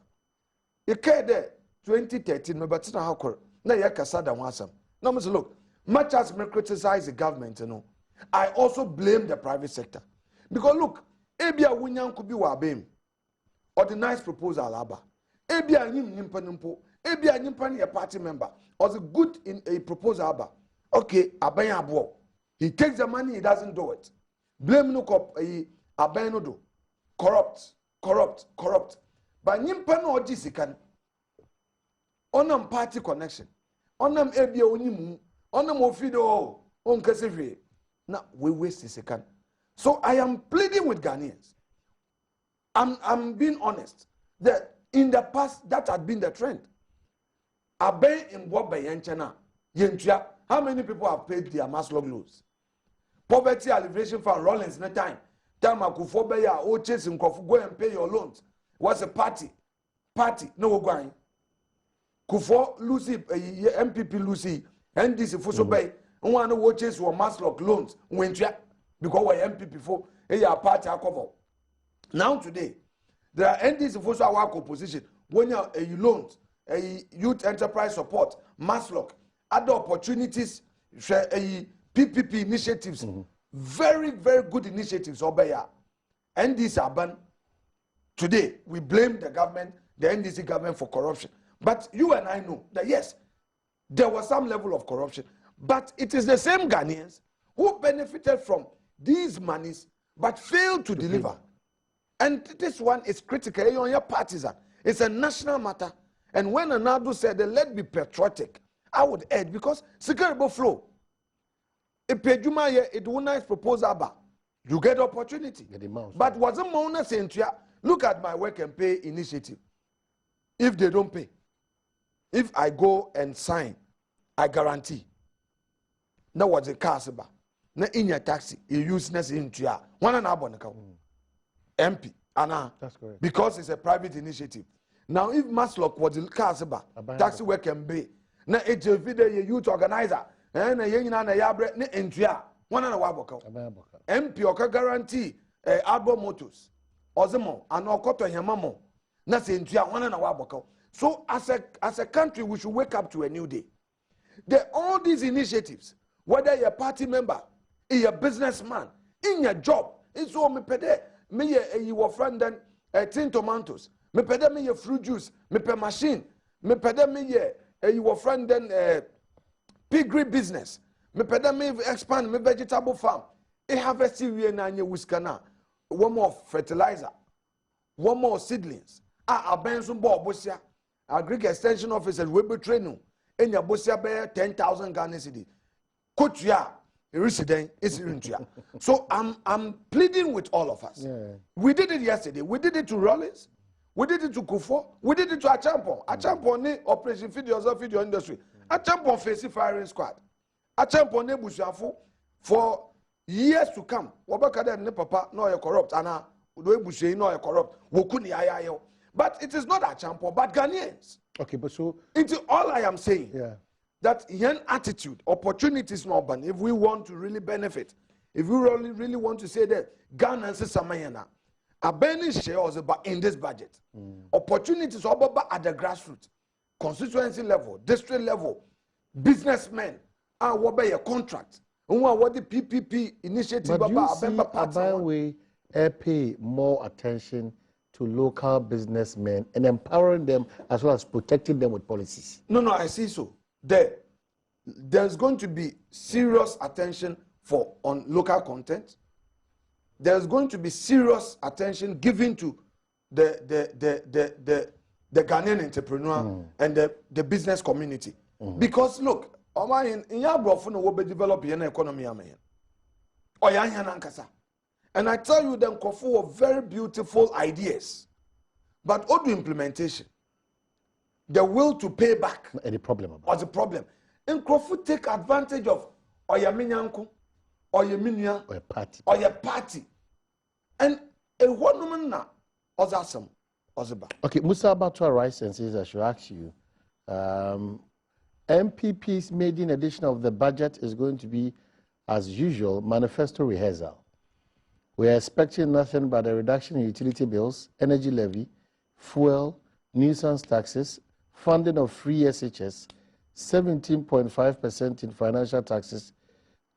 You care there 2013 me but na how na ya kasa da wasam. Now must look, much as me criticize the government, I also blame the private sector. Because look, ebia wunyan could be wabem. Or the nice proposal aba. Ebia nimpo. Ebia nimpa a party member. Or the good in a proposal aba. Okay, abaya abo. He takes the money, he doesn't do it. Blame no cop abaya no do. Corrupt. But nimpa no ojisikan. Onam party connection. Onam ebia onimu. Onam ofido. On kasefre. Now we waste a second. So I am pleading with Ghanaians. I'm being honest that in the past that had been the trend. Aben in Boba Yanchana, Yentia, How many people have paid their Maslog loans? Poverty Alleviation Fund, Rollins, no time. Time Akufobeya, oh, chasing Kofu, go and pay your loans. What's a party? Party, no going. Kufo, Lucy, MPP Lucy, NDC Fusobay, one who watches for Maslog loans, when you because we're MPP for a party cover. Now, today, there are NDC Fuso our opposition. When you're a loans, a youth enterprise support, Maslog, other opportunities, a PPP initiatives, very, very good initiatives. NDC Aban. Today, we blame the government, the NDC government for corruption. But you and I know that yes, there was some level of corruption. But it is the same Ghanaians who benefited from these monies but failed to deliver. And this one is critical. You're partisan. It's a national matter. And when Anadu said, let's be patriotic, I would add, because security flow. If it will nice proposal, you get opportunity. But wasn't Mona saying, look at my work and pay initiative. If they don't pay, if I go and sign, I guarantee. Now what's a car saba? Na in your taxi, you useless into ya. One and a MP, Anna. That's correct. Because it's a private initiative. Now, if Maslok was the car saba, taxi work and pay. Na HLV the youth organizer, and a young and a yabre into ya. One and a waboko. MP oka guarantee Adom Motors. Ozemo, and Okoto Yamamo. Na se into ya one and a waboko. So as a country, we should wake up to a new day. All these initiatives, whether you're a party member, you're a businessman, in your job, it's all me pede me your friend then tin tomatoes, me pede me your fruit juice, me pe machine, me pede me your friend then piggery business, me pede me expand me vegetable farm. It have a serious na nye wiskana, one more fertilizer, one more seedlings. Benson Bob Bosia. Agric extension officer will be training in your Bosia Bear 10,000 Ghana cedi. Kotua, resident is in. So I'm pleading with all of us. Yeah. We did it yesterday. We did it to Rollins. We did it to Kufo. We did it to Achampon. Achampon ne operation feed yourself, feed your industry. Achampon facing firing squad. Achampon ne Bushafu for years to come. Wabakadem ne papa no you corrupt. Ana do Bushe no you corrupt. Wokuni ayayo. But it is not a champion, but Ghanaians. Okay, but so it's all I am saying. Yeah. That young attitude, opportunities not ban. If we want to really benefit, if we really want to say that Ghana is Samayana, a benefit share also in this budget. Opportunities at the grassroots, constituency level, district level, businessmen, and what by a contract. And what the PPP initiative but you see Abawe pay more attention to local businessmen and empowering them as well as protecting them with policies. No, I see so. There's going to be serious attention on local content. There's going to be serious attention given to the Ghanaian entrepreneur and the business community. Because look, in your brother will be developing an economy. And I tell you, them full of very beautiful ideas, but all the implementation, the will to pay back. Any problem about? Was the problem? And Crawford take advantage of or your minyanko, or your minya, or your party, and a one woman now, was awesome, was about. Okay, Musa Batua writes and says I should ask you, MPP's maiden edition of the budget is going to be, as usual, manifesto rehearsal. We are expecting nothing but a reduction in utility bills, energy levy, fuel, nuisance taxes, funding of free SHS, 17.5% in financial taxes,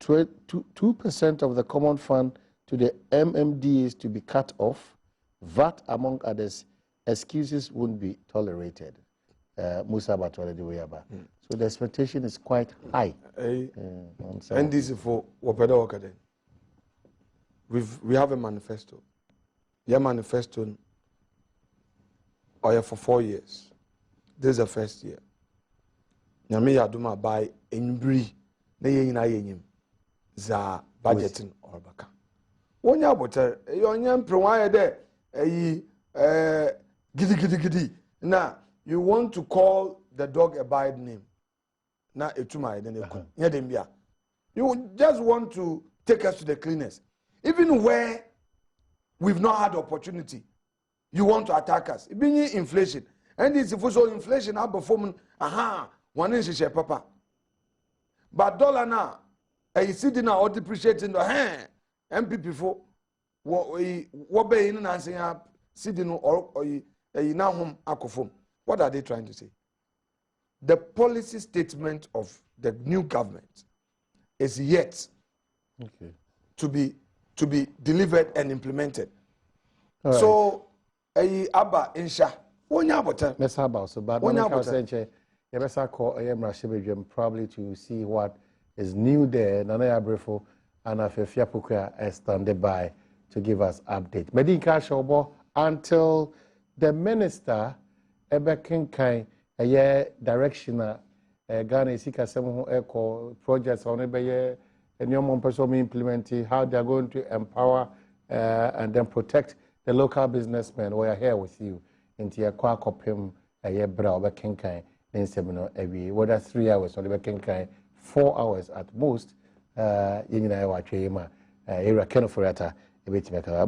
2% of the common fund to the MMDAs to be cut off, VAT among others. Excuses won't be tolerated. Musa Batwale de Weyaba. So the expectation is quite high. And this is for Wapeda Wakade. We have a manifesto. Your manifesto for 4 years. This is the first year. Nyame yaduma by enbri na yeyina yenyim za budgeting or baka. Wonya boter yonya mprenwa de gidi. Now you want to call the dog a bad name. na etuma then eku nya dem bia you just want to take us to the cleanest even where we've not had opportunity you want to attack us being inflation and it's if so inflation perform one is share papa but dollar now a city now or depreciating the MPP for what be in answering up city no or now home akofom. What are they trying to say? The policy statement of the new government is yet to be delivered and implemented. Right. So Abba insha wonya botan. Let's have about so but wonya botan. You better call Bedwam probably to see what is new there. Nana Yabrefo and Afefia Pukua is standing by to give us update. Medinka Shobo until the minister Ebekinkai a year directioner Ghana Sika Semo Eco projects on a new person implementing how they are going to empower and then protect the local businessmen. We are here with you in Tiakwa Kopim a year bra Ebekinkai in seminar every whether 3 hours or Ebekinkai 4 hours at most. Yinina Wachema Era Kenoforata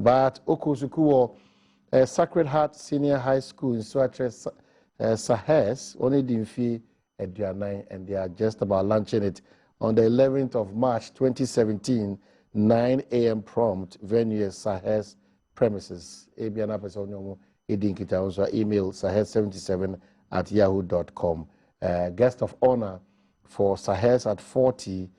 but Okusukuo Sacred Heart Senior High School in Swatre Sahes only didn't fee at their 9 and they are just about launching it on the 11th of March 2017 9 a.m. prompt venue Sahes premises Abiana Personomo Edinkita also email sahes77@yahoo.com guest of honor for Sahes at 40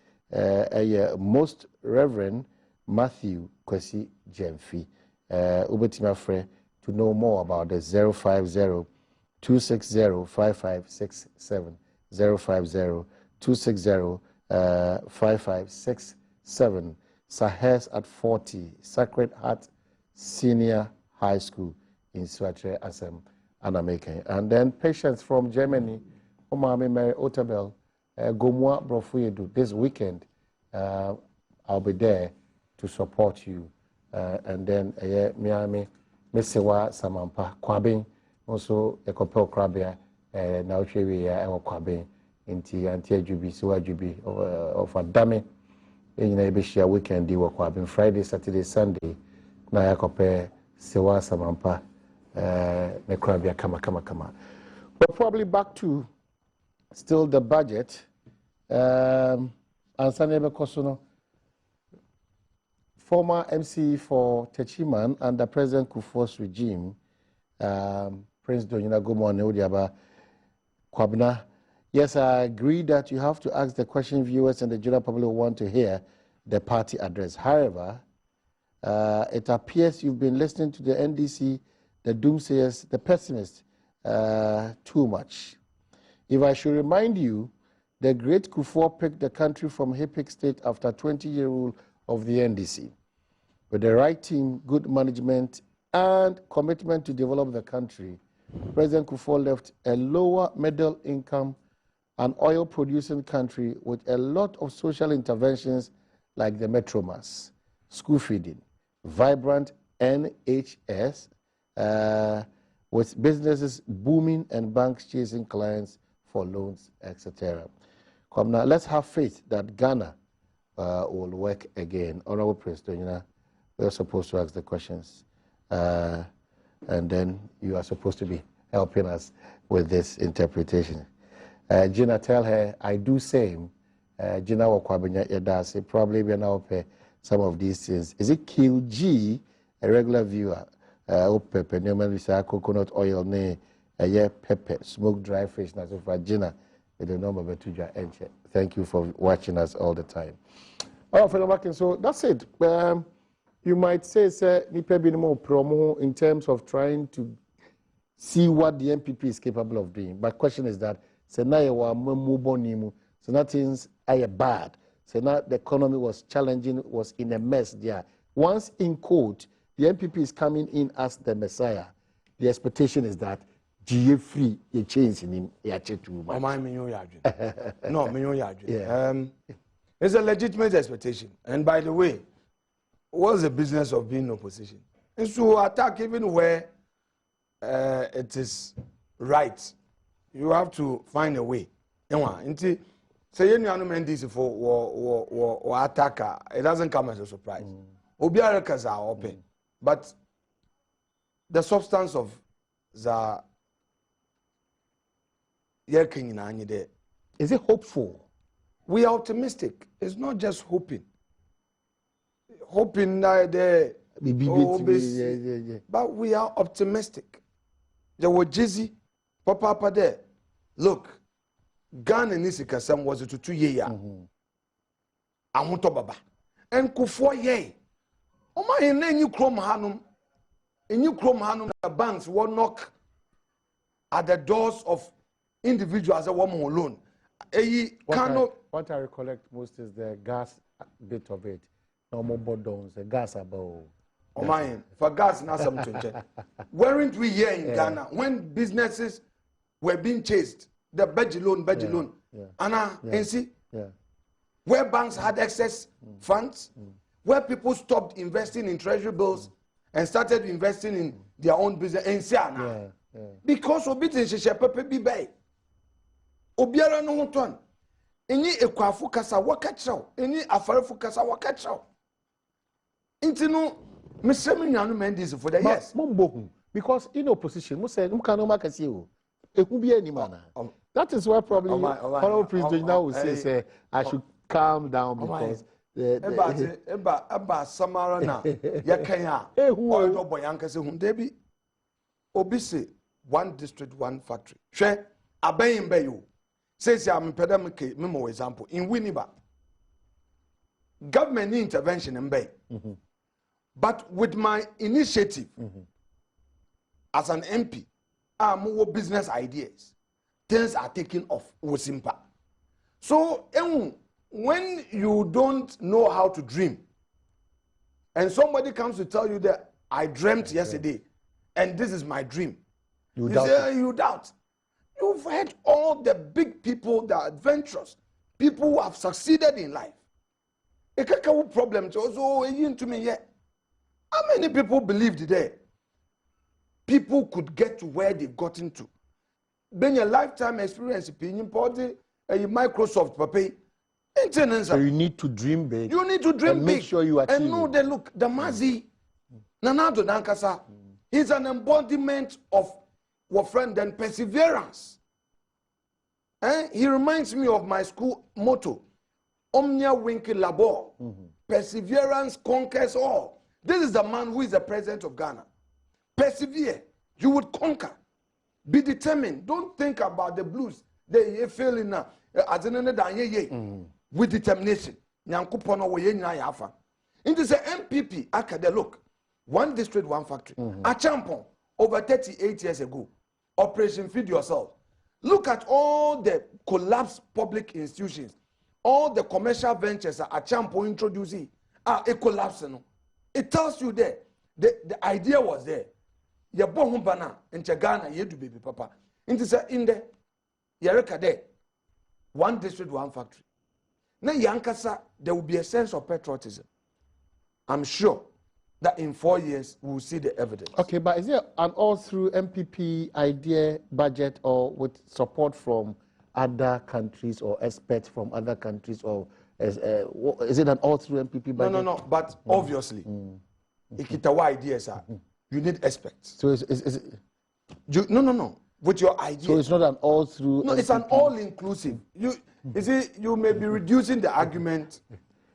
Most Reverend Matthew Kwesi Jemfi. Ubetima Fre to know more about the 050-260-5567. 050-260-5567. Sahes at 40, Sacred Heart Senior High School in Swatre Assam, Anameke. And then patients from Germany, Omami Mary Otabel, Gomwa Brofuyedu, this weekend, I'll be there to support you. And then, Miami, Mesewa Samampa, Kwabin, also a couple Krabia, now Chewy, Kwabin, Inti, Antia Jubi, Suwa Jubi, of a dummy. In a Bishia weekend, you were Kwabin, Friday, Saturday, Sunday, Naya Kope, Sewa Samampa, Nekrabia, Kama. But probably back to still the budget. And Sanebe Kosono, former MC for Techiman under President Kufuor's regime, Prince Donyina Gomo Neodiaba Kwabna. Yes, I agree that you have to ask the question viewers and the general public want to hear the party address. However, it appears you've been listening to the NDC, the doomsayers, the pessimists, too much. If I should remind you, the great Kufuor picked the country from HIPIC state after 20-year rule of the NDC. With the right team, good management, and commitment to develop the country, President Kufuor left a lower middle income and oil-producing country with a lot of social interventions like the Metromas, school feeding, vibrant NHS, with businesses booming and banks chasing clients for loans, etc. Come now, let's have faith that Ghana will work again. Honorable President, we are supposed to ask the questions, and then you are supposed to be helping us with this interpretation. Gina, tell her I do same. Gina Wakwabenya Yadasi, probably we now pay some of these things. Is it Kill G, a regular viewer? Pepper, normally say coconut oil, ne, pepper, smoked dry fish, na so for Gina. Thank you for watching us all the time. Oh, fellow Markin, so that's it. You might say, sir, promo in terms of trying to see what the MPP is capable of doing. But question is that, so things are bad. So now the economy was challenging, was in a mess there. Once in court, the MPP is coming in as the Messiah. The expectation is that GA free, you change in him, too much. No, it's a legitimate expectation. And by the way, what's the business of being in opposition? It's to attack even where it is right. You have to find a way. say you know NDC for or attacker, it doesn't come as a surprise. Obiara records are open, but the substance of the there. Is it hopeful? We are optimistic. It's not just hoping. Hoping that but we are optimistic. There were Jizzy, Papa there. Look, Ghana Nisikasam was it to 2 years. Baba. And Kufo ye. Oma in new Chrome Hanum. In new Chrome Hanum, the banks will knock at the doors of individuals that woman alone. What I recollect most is the gas bit of it. No more bodons, the gas above. Oh my, for gas, not something. Weren't we here in Ghana when businesses were being chased? The budget loan, and see, where banks had excess funds, where people stopped investing in treasury bills and started investing in their own business. And see, because obitin sheshe pepe bi bay, obiara no hoton. Any ekwafu kasa wakachaw, any afarefu kasa wakachaw. Intino. Mr. Minyanu Mendes for the yes. Because in opposition, that is why probably Honorable Prince now will say I should calm down because Eba Samara na yakanya oil boyanka se hundebi obisi one district one factory. Hwe abayin bayo. Says ya mpeda memo example in Winneba. Government intervention in Bay. But with my initiative as an MP, more business ideas, things are taking off with impact. So when you don't know how to dream, and somebody comes to tell you that I dreamt yesterday, and this is my dream, you doubt. You've heard all the big people, the adventurous, people who have succeeded in life. A problem also into me yet. How many people believed there? People could get to where they've gotten to. Being a lifetime experience, opinion party, Microsoft, papa. So you need to dream big. You need to dream and big. Make sure you achieve. And know that look, the Mazi, Nanado Dankasa, he's an embodiment of our friend and perseverance. He reminds me of my school motto, Omnia Winki Labor, perseverance conquers all. This is the man who is the president of Ghana. Persevere. You would conquer. Be determined. Don't think about the blues. They failing now. With determination. In this MPP, Akade, look, one district, one factory. A champion over 38 years ago. Operation Feed Yourself. Look at all the collapsed public institutions. All the commercial ventures that a champion introducing are a collapse. It tells you there, the idea was there. You born bana in Ghana, you do baby papa. Into say in there, Yereka there, one district, one factory. Now Yankasa, there will be a sense of patriotism. I'm sure that in 4 years we will see the evidence. Okay, but is there an all-through MPP idea budget or with support from other countries or experts from other countries, or is it an all-through MPP budget? No. But obviously, ikitawa ideas are you need experts. So is it? No. With your idea. So it's not an all-through. No, MPP. it's an all-inclusive. You see, you may be reducing the argument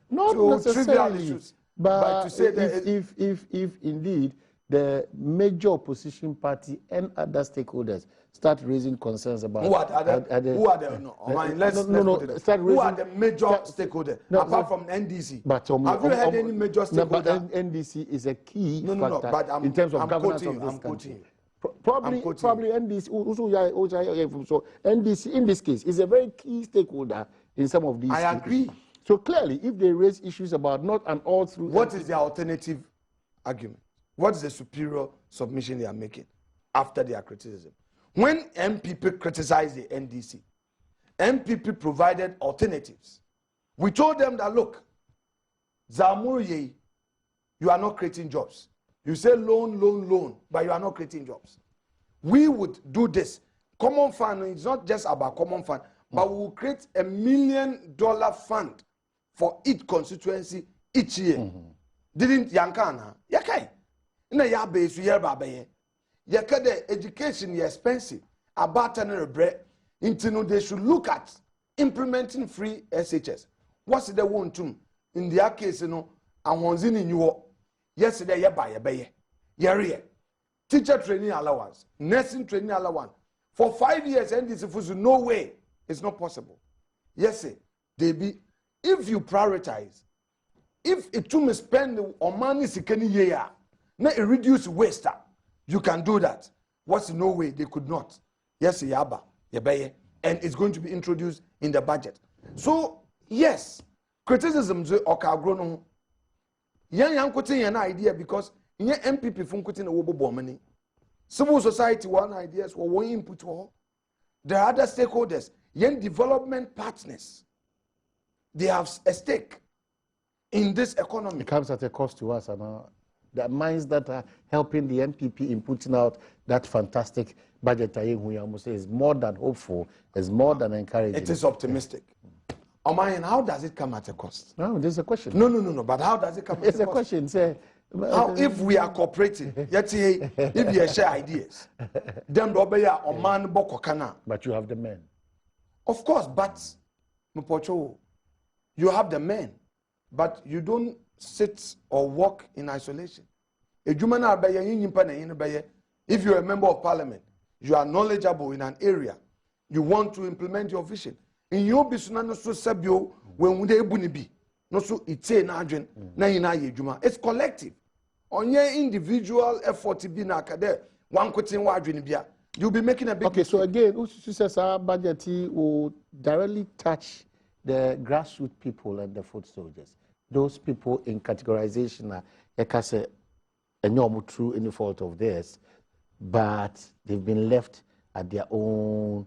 not to necessarily, trivial issues, but to say if indeed the major opposition party and other stakeholders start raising concerns about who are the major stakeholders apart from NDC? But have you heard any major stakeholder? But NDC is a key factor in terms of governance of this country. Probably NDC. So NDC in this case is a very key stakeholder in some of these. I agree. So clearly, if they raise issues about not an all-through, what is the alternative argument? What is the superior submission they are making after their criticism? When MPP criticized the NDC, MPP provided alternatives. We told them that, look, Zamuriye, you are not creating jobs. You say loan, but you are not creating jobs. We would do this. Common fund is not just about common fund, but we will create $1 million fund for each constituency each year. Didn't Yankana? Yakai. Na ya base year babaye. Yakade education is expensive. About an bread. Into they should look at implementing free SHS. What's the one to in their case, and one's in you. Yesterday, ya buy a baye. Yare. Teacher training allowance, nursing training allowance. For 5 years, and this is no way. It's not possible. Yes, sir. They be, if you prioritize, if it to spend on money second year, now it reduce waste, you can do that. What's no way they could not. Yes, yaba, yabaye, and it's going to be introduced in the budget. So yes, criticism okay grown. Yan quoting an idea because in MPP from quoting a wobo money. Civil society one ideas or one input all. There are other stakeholders, young development partners. They have a stake in this economy. It comes at a cost to us, and the minds that are helping the NPP in putting out that fantastic budget, we almost say is more than hopeful, is more than encouraging. It is optimistic. Omayan, how does it come at a cost? No, there's a question. No. But how does it come at a cost? It's a question. Say, how if we are cooperating, yet if you share ideas, then Robeya or man bokokana. But you have the men. Of course, but Mupocho, you have the men, but you don't sit or walk in isolation. If you're a member of parliament, you are knowledgeable in an area, you want to implement your vision. In your business, no so sabio when they bunibi, no so it's it's collective. On your individual effort to be nakade, one quitting wajinibia, you'll be making a big okay, so again, Usu says our budget will directly touch the grassroots people and the foot soldiers. Those people in categorization are say true any fault of theirs, but they've been left at their own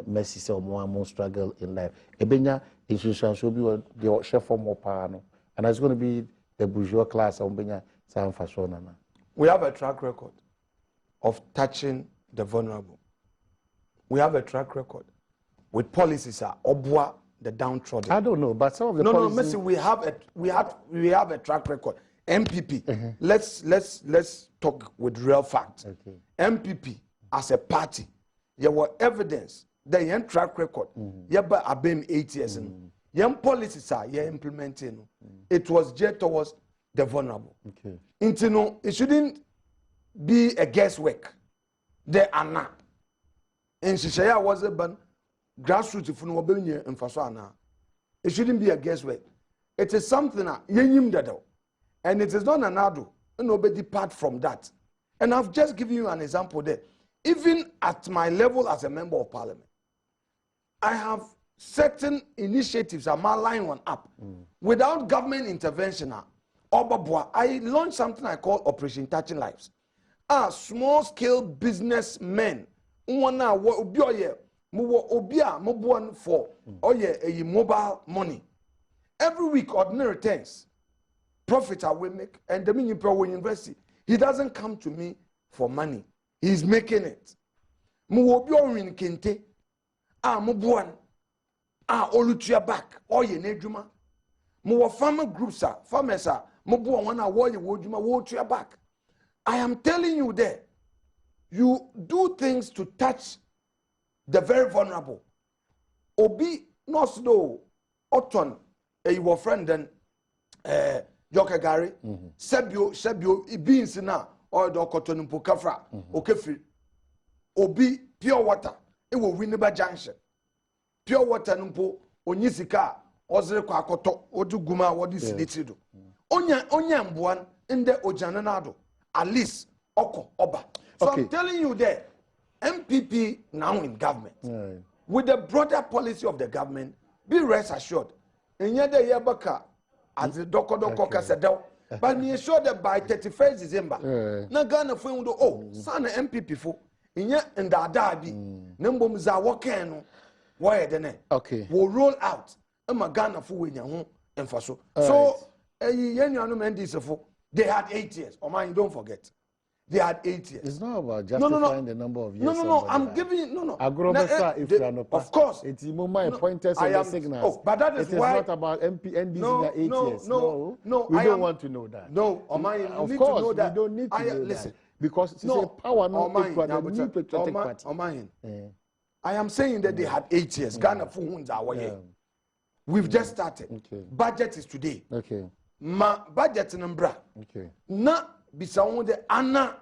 mercy or more struggle in life. Ebenya institution should be the chef for more power, and it's going to be the bourgeois class. We have a track record of touching the vulnerable. We have a track record with policies obwa the downtrodden. I don't know, but some of the policies... No, we have a track record. MPP. Let's talk with real facts. Okay. MPP as a party, there were evidence that your track record. Yaba abem 8 years. Young policies are implementing. It was geared towards the vulnerable. Okay. It shouldn't be a guesswork. There are not. And Shishaya was a ban grassroots for no benye and fasana. It shouldn't be a guesswork. It is something and it is not an ado. Nobody depart from that. And I've just given you an example there. Even at my level as a member of parliament, I have certain initiatives I'm lining one up without government intervention. I launched something I call Operation Touching Lives. Small scale businessmen for mobile money. Every week, ordinary things, profit I will make, and the mini pro university. He doesn't come to me for money. He's making it. Muwobio kente. Mubuan. Olutua back. Oye nejuma. Muwa farmer groups farmers mubuan wana woye wojuma wotua back. I am telling you there, you do things to touch the very vulnerable. Obi nosdo oton your friend then Joka Gary sebio beans na or do cotton mpo kafra okefri obi pure water e wo Winneba Junction pure water mpo onyisika ozere kwa akoto odu guma wodi silitido onya mboan inde ojana nado at least oko oba. So okay. I'm telling you there, MPP now in government with the broader policy of the government, be rest assured. And yet the yabaka as the doko kasadel, but me sure that by 31st December, na Ghana for son MPP for in yet and da dabi number za wakeno why the okay will roll out a Ghana for win your home and for so a year no man this for they had 8 years. Oh man, don't forget. they had 8 years. It's not about justifying the number of years. I'm giving you, no. Of course. It's Imoma pointers and the signals. But that is why. It is not about NDC in 8 years. No. We don't want to know that. No, of course, we don't need to know that. Because it's a power, no new patriotic party. I am saying that they had 8 years. Ghana for who's our year. We've just started. Okay. Budget is today. Okay. Ma budget numbra. Okay. Na bisawo de ana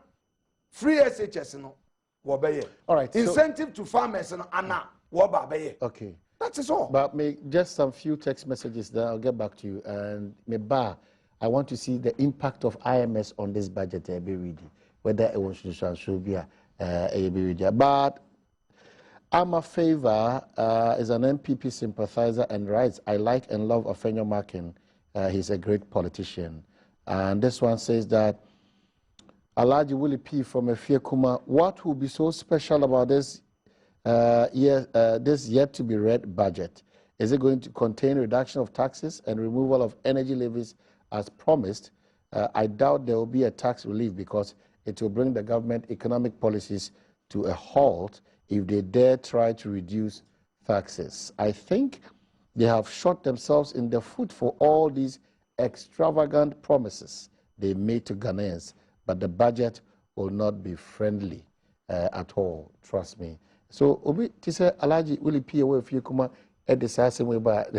free SHS no wobeye. All right. Incentive to farmers no ana wobabeye. Okay. That is all. But just some few text messages that I'll get back to you. And I want to see the impact of IMS on this budget. Whether it was should be but I'm a favor is an MPP sympathizer and writes, I like and love Ofenyo Makin. He's a great politician. And this one says that Alaji Willie P. from Efie Kuma, what will be so special about this this yet to be read budget? Is it going to contain reduction of taxes and removal of energy levies as promised? I doubt there will be a tax relief because it will bring the government economic policies to a halt if they dare try to reduce taxes. I think they have shot themselves in the foot for all these extravagant promises they made to Ghanaians, but the budget will not be friendly at all, trust me. So, Obi, to say, Alaji, will it be away if you come at the same way, but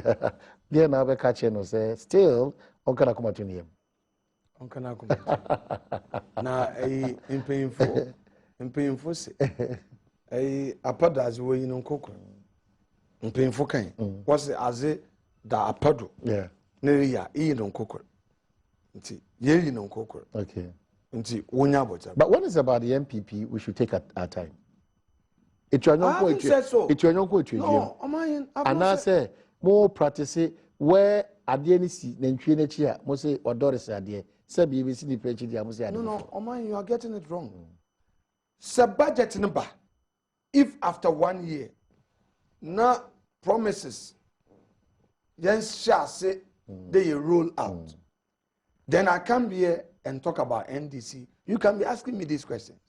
they are now catching us, still, on can I come to him? On can I come now, in painful, say. Apadas we no koko mpemfo kan was aze da apado yeah neria e no koko nti ye no koko okay nti wonya bota. But when it's about the MPP, we should take our time. It's your young no and I say more practice where adie ni si na ntwe na chi a mo say odoris adie say bi si ni prechi dia mo say adie. No Oman, you are getting it wrong. Sub budget number. If after 1 year, na promises, then shall say they roll out, then I come here and talk about NDC. You can be asking me these questions.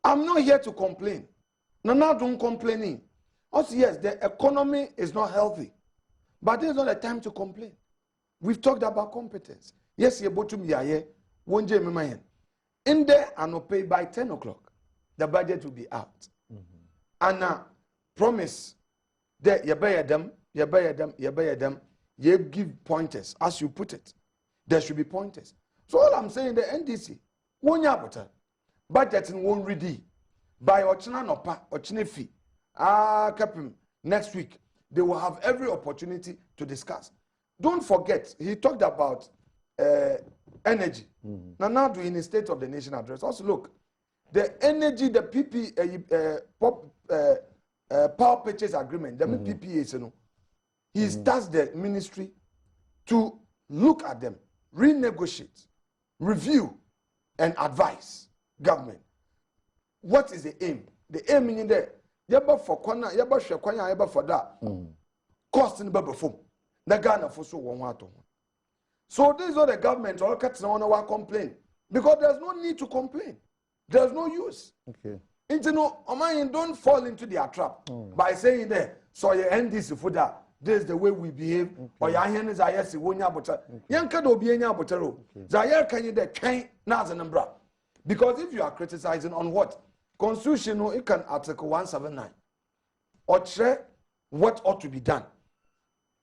I'm not here to complain. No, don't complaining. Also, yes, the economy is not healthy, but there's not a time to complain. We've talked about competence. Yes, you're bottom here. Won't you remember? In there, and pay by 10 o'clock. The budget will be out. And now, promise that you buy them, you give pointers, as you put it. There should be pointers. So all I'm saying, the NDC, one year better, budget won't ready. By Ochina Nopa, Ochine fee, next week, they will have every opportunity to discuss. Don't forget, he talked about energy. Now doing the State of the Nation address, also look, the energy, the power purchase agreement, the PPAs, you know, he starts the ministry to look at them, renegotiate, review, and advise government. What is the aim? The aim in there, yaba for kwana, yaba share kwanya, yaba for that. Cost in the before. The Ghana for so one. So these are the government all cuts on our complaint because there's no need to complain. There's no use. Okay. Oman, don't fall into their trap by saying there, so you end this for that. This is the way we behave. Or your hand is I see when you're butter. Yanka do be any butero. Zaire can you there can't number. Because if you are criticizing on what? Constitution, it can Article 179. Or check what ought to be done.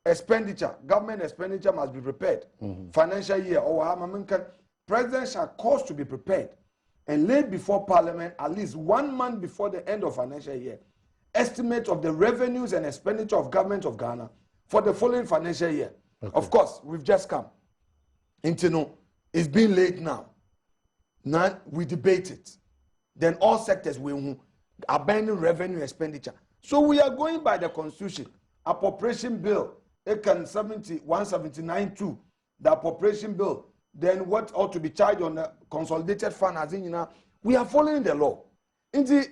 Expenditure, government expenditure must be prepared. Financial year or president shall cause to be prepared and laid before Parliament at least 1 month before the end of financial year. Estimate of the revenues and expenditure of government of Ghana for the following financial year. Okay. Of course, we've just come. It's been late now. Now we debate it. Then all sectors will abandon revenue expenditure. So we are going by the Constitution. Appropriation bill, it can 179.2. The appropriation bill. Then what ought to be charged on the consolidated fund as in, we are following the law. In the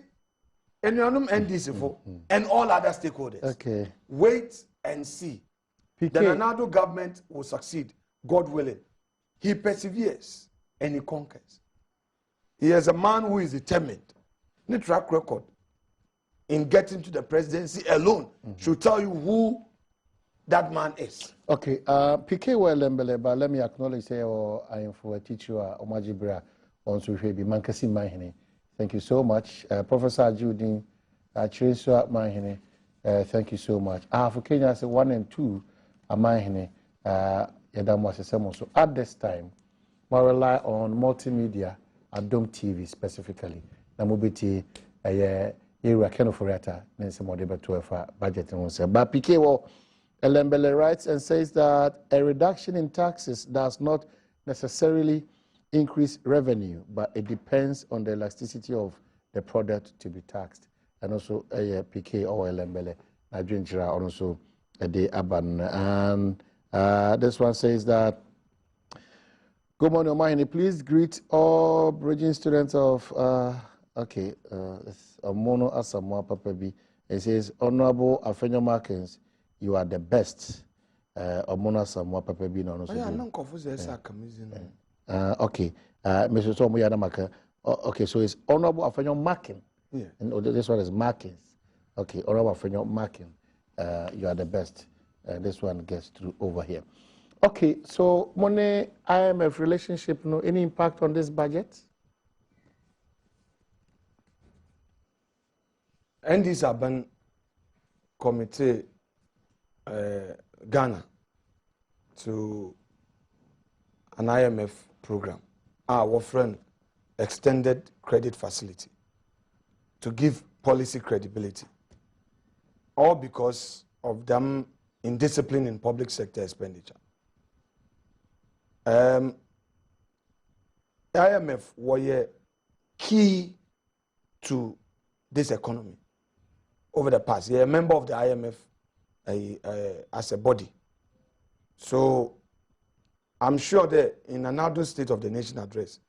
NDC and all other stakeholders. Okay. Wait and see. PK. The Nanado government will succeed, God willing. He perseveres and he conquers. He is a man who is determined. The track record in getting to the presidency alone should tell you who that man is. Okay, PK Wellembele, but let me acknowledge say I am for a teacher Omajibra on Suhebi Mankasi Mahine. Thank you so much. Professor Judin Chiriswa Mahine. Thank you so much. For Kenya say 1 and 2 Mahine so at this time, we rely on multimedia, Adom TV specifically. Namubiti area Keno Foriata, Nancy Modeba 12 budget and say. But PK Elembele writes and says that a reduction in taxes does not necessarily increase revenue, but it depends on the elasticity of the product to be taxed. And also PK or Elembele, Nigerian also a day aban. And this one says that, good morning, Omahini. Please greet all bridging students of, Mono Asamoah Papabi. It says, Honorable Afenyo Markins, you are the best. Mono Asamoah Papabi. Okay. Mr. Somo Yanamaka. Okay, so it's Honorable Afenyo Markin. Yeah. And this one is Markins. Okay, Honorable Afenyo Markin. You are the best. This one gets through over here. Okay, so money IMF relationship, no any impact on this budget? And this urban committee Ghana to an IMF program, our friend extended credit facility to give policy credibility, all because of them indiscipline in public sector expenditure. IMF were key to this economy over the past. You're a member of the IMF as a body. So I'm sure that in another State of the Nation address,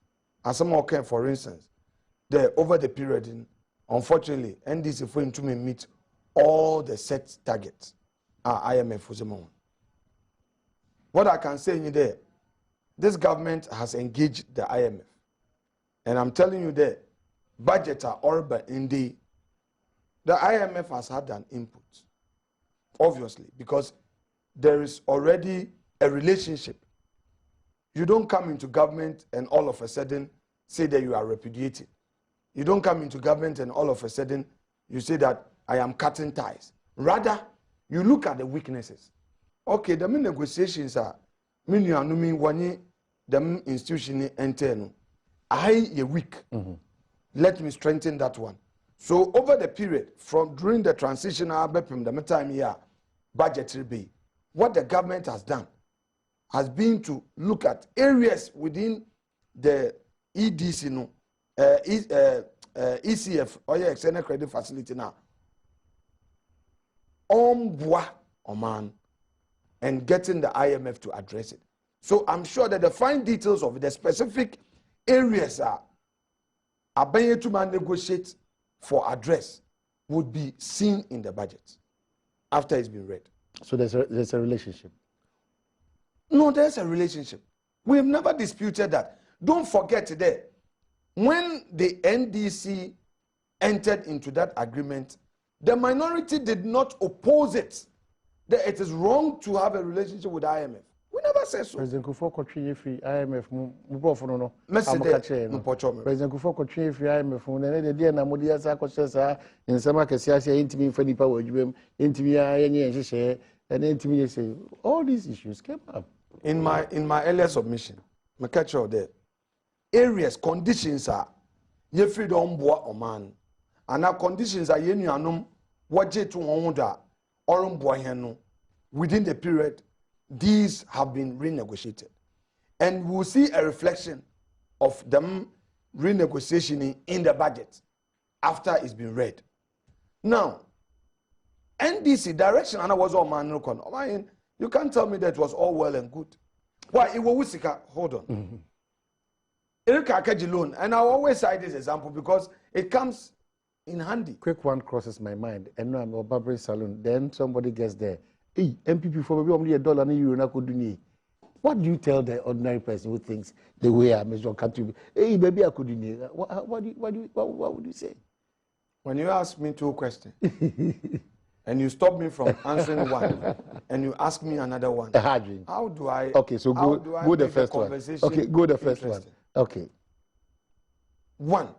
as some okay, for instance, over the period, unfortunately, NDC for him to meet all the set targets. IMF was among. What I can say in there, this government has engaged the IMF, and I'm telling you that budget are orba in the IMF has had an input, obviously, because there is already a relationship. You don't come into government and all of a sudden say that you are repudiating. You don't come into government and all of a sudden you say that I am cutting ties. Rather, you look at the weaknesses. Okay, the negotiations are the institution enter. I a weak. Let me strengthen that one. So over the period from during the transitional the time here, budgetary be what the government has done has been to look at areas within the EDC ECF or external credit facility now. Oman and getting the IMF to address it. So I'm sure that the fine details of the specific areas are being to negotiate for address would be seen in the budget after it's been read. So there's a relationship. No, there's a relationship. We've never disputed that. Don't forget today, when the NDC entered into that agreement, the minority did not oppose it. That it is wrong to have a relationship with IMF. We never said so. President Kufuor Kotwi free IMF no. President Kufuor Kotwi free IMF no na dey na modi asa kwese in nsema kese ase intimi fa nipa wadwum intimi ayenye nhehye and intimi say all these issues came up in my earlier submission. Me catch all there areas conditions are ye freedom boa oman and our conditions are ye nuanom waje to won da orumboa hen no within the period. These have been renegotiated. And we'll see a reflection of them renegotiation in the budget after it's been read. Now, NDC direction, and I was all man, you can't tell me that it was all well and good. Why? It was hold on. Loan, and I always cite this example because it comes in handy. Quick one crosses my mind. And now I'm a barbering saloon. Then somebody gets there. Hey, MPP for maybe only $1 and euro na could do. What do you tell the ordinary person who thinks the way I Mr. Country? Hey, maybe I could do what would you say? When you ask me 2 questions and you stop me from answering one and you ask me another one, how do I? Okay, so go the first one. Okay, go the first one. Okay. 1.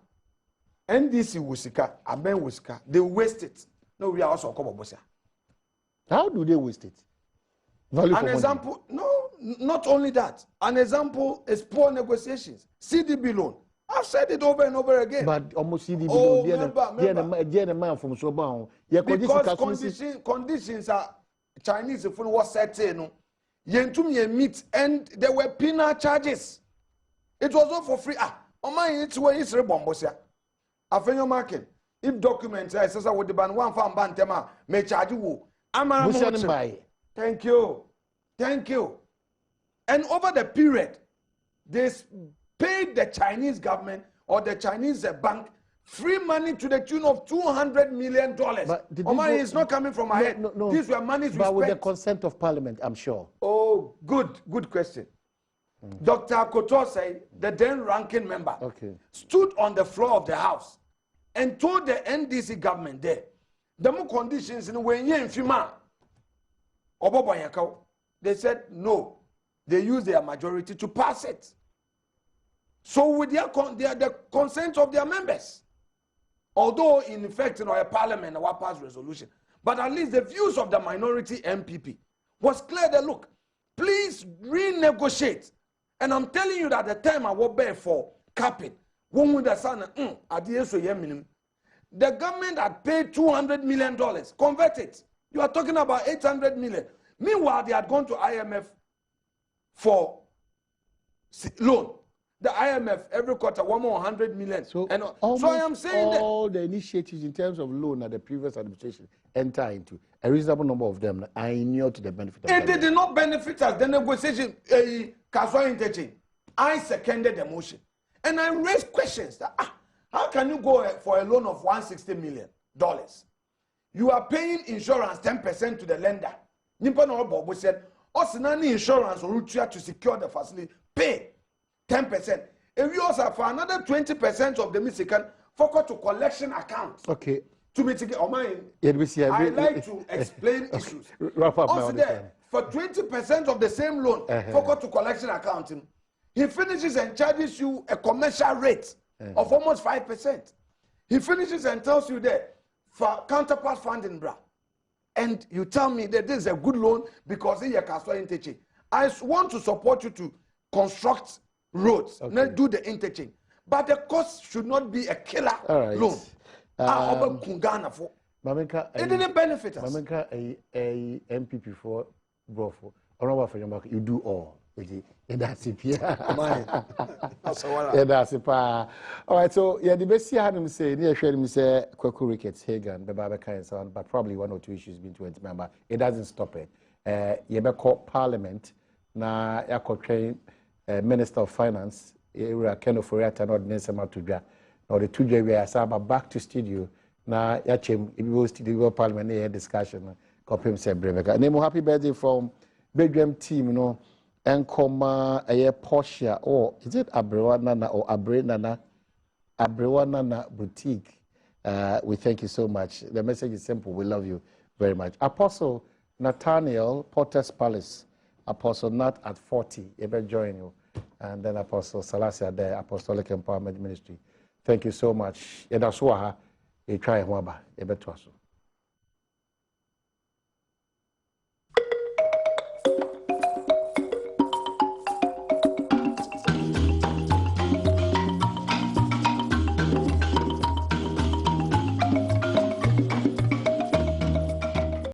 NDC Wusika, Aben Wusika, they waste it. No, we are also Kobobosia. How do they waste it? An example, no, not only that. An example is poor negotiations. CDB loan. I've said it over and over again. But almost CDB loan, the man from Soban. Because conditions are Chinese if was set in. Yentum meet and there were penal charges. It was all for free. It's where it's rebombosia. Afenyo marking. If documents I says I would ban one farm bantema may charge you. Thank you. Thank you. And over the period, they paid the Chinese government or the Chinese bank free money to the tune of $200 million. But money is not coming from my head. No. These were monies we spent. But with the consent of Parliament, I'm sure. Oh, good question. Dr. Akoto said, the then ranking member, stood on the floor of the House and told the NDC government there, the more conditions in when you infima. They said no. They used their majority to pass it. So with the consent of their members. Although in effect, a parliament will pass resolution. But at least the views of the minority MPP was clear that look, please renegotiate. And I'm telling you that the time I will bear for capping, when with the son, the government had paid $200 million, convert it. You are talking about 800 million. Meanwhile, they had gone to IMF for loan. The IMF every quarter 100 million. So I am saying that all the initiatives in terms of loan that the previous administration enter into, a reasonable number of them are inured to the benefit of it did not benefit us. The negotiation, casual interchange. I seconded the motion. And I raised questions that how can you go for a loan of $160 million? You are paying insurance 10% to the lender. Nimpa no Bobo said, Osinani insurance or to secure the facility, pay 10%. If you also for another 20% of the Michigan, focus to collection account. Okay. To mitigate I like to explain issues. Wrap up also there, for 20% of the same loan, focus to collection accounting. He finishes and charges you a commercial rate of almost 5%. He finishes and tells you there for counterpart funding, bra. And you tell me that this is a good loan because it's a casual interchange. I want to support you to construct roads, not do the interchange. But the cost should not be a killer loan. It didn't benefit us. Mamenka a MPP for Brofo. You do all. That's it. That's it. All right, so the best had him say near him say Kwaku Ricketts, Hagan, Babaka and so on, but probably 1 or 2 issues being 20 member. It doesn't stop it. Yebeko Parliament na train Minister of Finance, Ken of Foriata, not Nesama Tudra, or the Tudra we are back to studio. Na Yachem, it was studio Parliament discussion. Copy say Breveka. Name happy birthday from Badwam team, you know. Enkoma Porsche or is it Abrewa Nana or Abre Nana Abrewa Nana Boutique? We thank you so much. The message is simple. We love you very much. Apostle Nathaniel, Potter's Palace. Apostle Nat at 40. Ever join you. And then Apostle Salasia there, Apostolic Empowerment Ministry. Thank you so much. Yedaswaha, you try Waba, Eber Twaso.